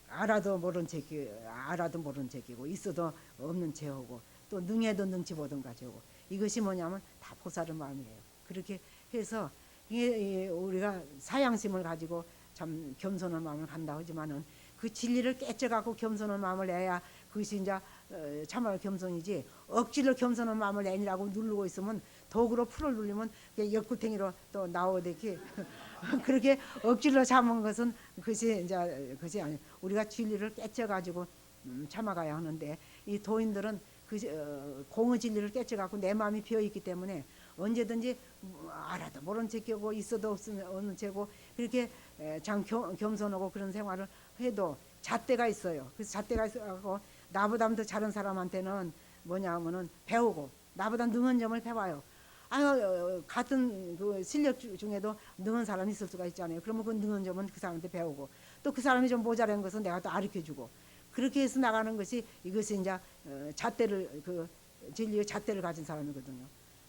알아도 모른 채기고 있어도 없는 채하고 또 능해도 능치 못한가 채하고 이것이 뭐냐면 다 보살의 마음이에요. 그렇게 해서 이게 우리가 사양심을 가지고 참 겸손한 마음을 간다 하지만은 그 진리를 깨져갖고 겸손한 마음을 내야 그것이 이제 참말 겸손이지 억지로 겸손한 마음을 내니라고 누르고 있으면 도구로 풀을 눌리면 옆구탱이로 또 나오듯이 그렇게 억지로 참은 것은 그것이 이제 그것이 아니 우리가 진리를 깨져가지고 참아가야 하는데 이 도인들은 그 공의 진리를 깨져갖고 내 마음이 비어 있기 때문에 언제든지 알아도 모른 척하고 있어도 없는 채고 그렇게 참 겸손하고 그런 생활을 해도 잣대가 있어요. 그래서 잣대가 있어갖고 나보다 더 잘한 사람한테는 뭐냐 하면은 배우고 나보다 능한 점을 배워요. 같은 그 실력 중에도 능한 사람이 있을 수가 있잖아요. 그러면 그 능한 점은 그 사람한테 배우고 또 그 사람이 좀 모자란 것은 내가 또 가르쳐주고 그렇게 해서 나가는 것이 이것이 이제 잣대를 그 진리의 잣대를 가진 사람이거든요.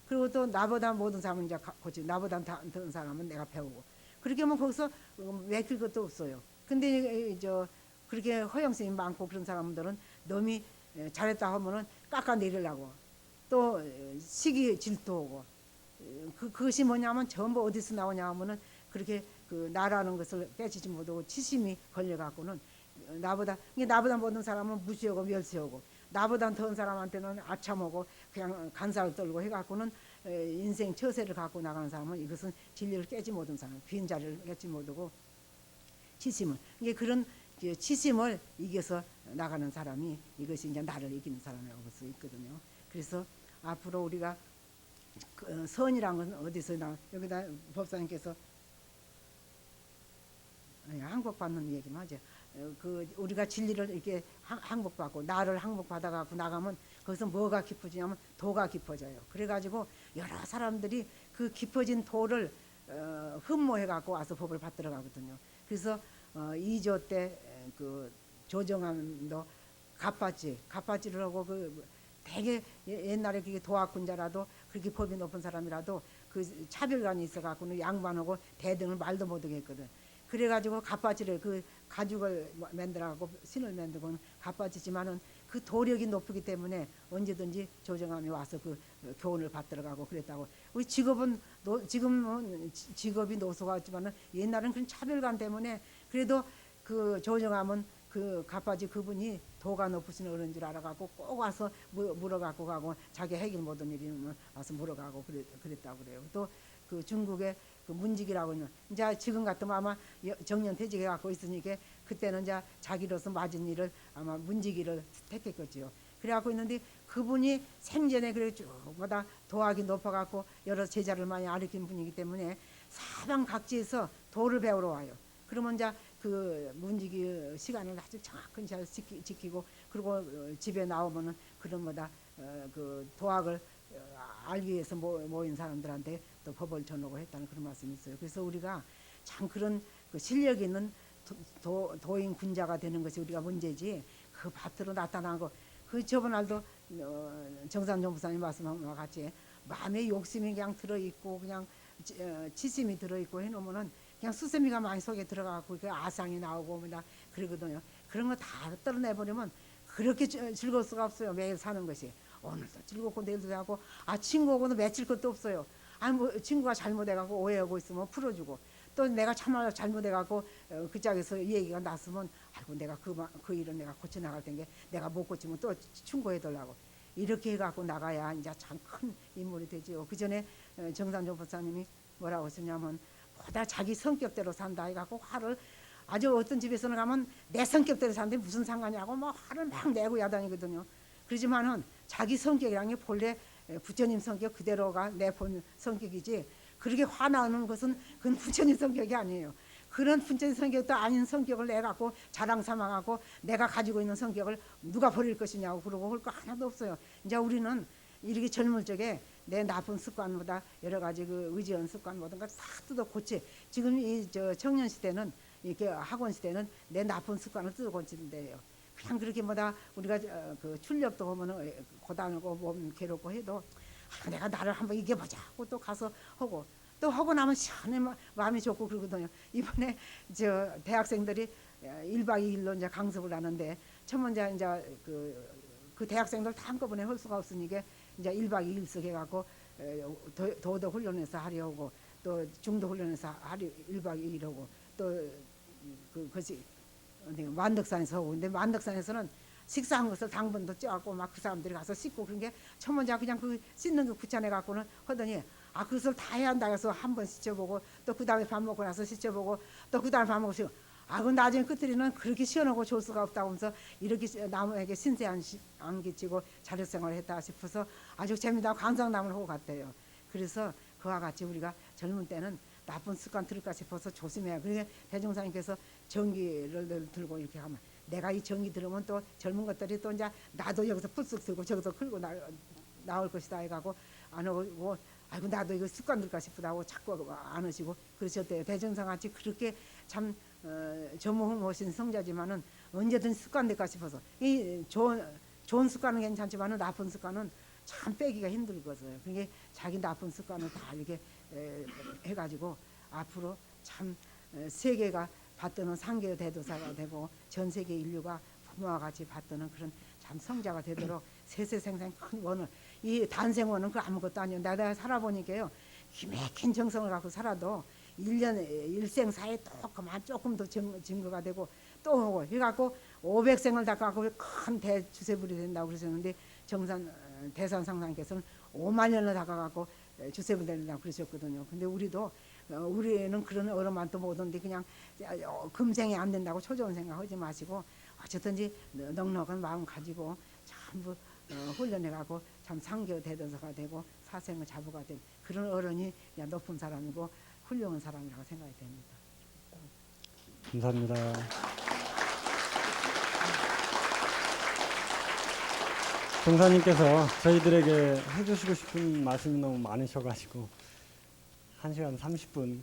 그리고 또 나보다 모든 사람은 이제 고치 나보다 더 사람은 내가 배우고 그렇게 하면 거기서 맥힐 것도 없어요. 근데 그렇게 허영심이 많고 그런 사람들은 놈이 잘했다 하면은 깎아내리려고 또 시기 질투하고 그것이 뭐냐면 전부 어디서 나오냐 하면은 그렇게 그 나라는 것을 빼지지 못하고 치심이 걸려갖고는 나보다 모든 사람은 무시하고 멸시하고 나보다 더한 사람한테는 아참하고 그냥 간사를 떨고 해갖고는 인생 처세를 갖고 나가는 사람은 이것은 진리를 깨지 못한 사람, 빈 자리를 깨지 못하고 치심을 이게 그런 치심을 이겨서 나가는 사람이 이것이 이제 나를 이기는 사람이라고 볼 수 있거든요. 그래서 앞으로 우리가 선이란 건 어디서 나 여기다 법사님께서 항복받는 얘기만 하죠. 우리가 진리를 이렇게 항복받고 나를 항복받아갖고 나가면 거기서 뭐가 깊어지냐면 도가 깊어져요. 그래가지고 여러 사람들이 그 깊어진 도를 흠모해갖고 와서 법을 받들어 가거든요. 그래서 2조 때 그 조정암도 갑바지를 하고 그 되게 옛날에 그게 도학군자라도 그렇게 법이 높은 사람이라도 그 차별관이 있어갖고는 양반하고 대등을 말도 못하게 했거든. 그래가지고 갑바지를 그 가죽을 만들어갖고 신을 만들고는 갑바지지만은 그 도력이 높기 때문에 언제든지 조정함이 와서 그 교훈을 받들어 가고 그랬다고. 우리 지금은 직업이 노소가 있지만은 옛날엔 그런 차별관 때문에 그래도 그 조정함은 그 갑바지 그분이 도가 높으신 어른 줄 알아갖고 꼭 와서 물어갖고 가고 자기 해결 못한 일이면 와서 물어가고 그랬다고 그래요. 또 그 중국의 그 문직이라고 있는 이제 지금 같으면 아마 정년퇴직해 갖고 있으니까 그때는 이제 자기로서 맞은 일을 아마 문직이를 택했겠지요. 그래갖고 있는데 그분이 생전에 그래 쭉마다 도학이 높아갖고 여러 제자를 많이 가르친 분이기 때문에 사방 각지에서 도를 배우러 와요. 그러면 이제 그 문직이 시간을 아주 정확히 잘 지키고 그리고 집에 나오면은 그런 뭐다 그 도학을 알기 위해서 모인 사람들한테 또 법을 전하고 했다는 그런 말씀이 있어요. 그래서 우리가 참 그런 그 실력 있는 도인 군자가 되는 것이 우리가 문제지 그 밭으로 나타나고 그 저번 날도 정산정 부사님 말씀한 것 같이 마음에 욕심이 그냥 들어있고 그냥 치심이 들어있고 해놓으면은 그냥 수세미가 많이 속에 들어가고 그 아상이 나오고 뭐다 그러거든요. 그런 거 다 떨어내버리면 그렇게 즐거울 수가 없어요. 매일 사는 것이. 오늘도 즐겁고 내일도 하고 친구하고는 맺힐 것도 없어요. 뭐 친구가 잘못해갖고 오해하고 있으면 풀어주고 또 내가 참아 잘못해갖고 그 짝에서 얘기가 났으면 아이고 내가 그 일은 내가 고쳐나갈 텐데 내가 못 고치면 또 충고해달라고 이렇게 해갖고 나가야 이제 참 큰 인물이 되지요. 그 전에 정산조 법사님이 뭐라고 하셨냐면 보다 자기 성격대로 산다 해갖고 화를 아주 어떤 집에서는 가면 내 성격대로 사는데 무슨 상관이냐고 뭐 화를 막 내고 야단이거든요. 그러지만은 자기 성격이란 게 본래 부처님 성격 그대로가 내 본 성격이지 그렇게 화나는 것은 그건 부처님 성격이 아니에요. 그런 부처님 성격도 아닌 성격을 내갖고 자랑 삼아갖고 내가 가지고 있는 성격을 누가 버릴 것이냐고 그러고 할 거 하나도 없어요. 이제 우리는 이렇게 젊을 적에 내 나쁜 습관보다 여러 가지 그 의지한 습관 모든 걸 다 뜯어 고치. 지금 이 청년 시대는 이렇게 학원 시대는 내 나쁜 습관을 뜯어 고치는데요. 그냥 그렇게 뭐다 우리가 그 출력도 하면은 고단하고 몸 괴롭고 해도 내가 나를 한번 이겨보자 하고 또 가서 하고 또 하고 나면 시원해 마음이 좋고 그러거든요. 이번에 대학생들이 1박 2일로 이제 강습을 하는데 처음 이제 그 대학생들 다 한꺼번에 할 수가 없으니까 이제 1박 2일씩 해갖고 도덕 훈련해서 하려고 또 중도 훈련해서 하려 1박 2일 하고 또 그것이 만덕산에서 하고 근데 만덕산에서는 식사한 것을 당분도 쪄갖고 막 그 사람들이 가서 씻고 그런 게 첫 번째 그냥 그 씻는 거 귀찮아 갖고는 하더니 그것을 다 해야 한다 해서 한 번 씻어보고 또 그 다음에 밥 먹고 나서 씻어보고 또 그 다음에 밥 먹고 씻어 그 나중에 끝들이는 그렇게 시원하고 좋을 수가 없다고 하면서 이렇게 나무에게 신세 안 끼치고 자력생활을 했다 싶어서 아주 재미나고 감상담을 하고 갔대요. 그래서 그와 같이 우리가 젊은 때는 나쁜 습관 들을까 싶어서 조심해야. 그러니까 대종사님께서 전기를 들고 이렇게 하면 내가 이 전기 들으면 또 젊은 것들이 또 이제 나도 여기서 풀쑥 들고 저기서 끌고 나올 것이다 해가고 안 하고 아이고 나도 이거 습관 들까 싶다고 자꾸 안 하시고 그러셨대요. 대종사같이 그렇게 참 전무후무하신 성자지만은 언제든 습관 될까 싶어서 이 좋은 습관은 괜찮지만은 나쁜 습관은 참 빼기가 힘들거든요. 그러니까 자기 나쁜 습관을 다 이렇게 해가지고 앞으로 참 세계가 받드는 상계 대도사가 되고 전 세계 인류가 부모와 같이 받드는 그런 참 성자가 되도록 세세생생 큰 원을, 이 단생원은 그 아무것도 아니에요. 내가 살아보니까요, 기맥힌 정성을 갖고 살아도 1년에 일생사에 또 그만 조금 더 증거가 되고 또 오고 해갖고 500생을 닦아갖고 큰 대주세불이 된다고 그러셨는데, 정산 대산 상상께서는 5만 년을 닦아갖고 주세불 된다고 그러셨거든요. 근데 우리는 그런 어려움도 못 오는데 그냥 금생이 안 된다고 초조한 생각하지 마시고 어쨌든지 넉넉한 마음 가지고 전부 훈련해가고 참 상교 대도사가 되고 사생을 자부가 된 그런 어른이 그냥 높은 사람이고 훌륭한 사람이라고 생각이 됩니다. 감사합니다. 동사님께서 저희들에게 해주시고 싶은 말씀이 너무 많으셔가지고 1시간 30분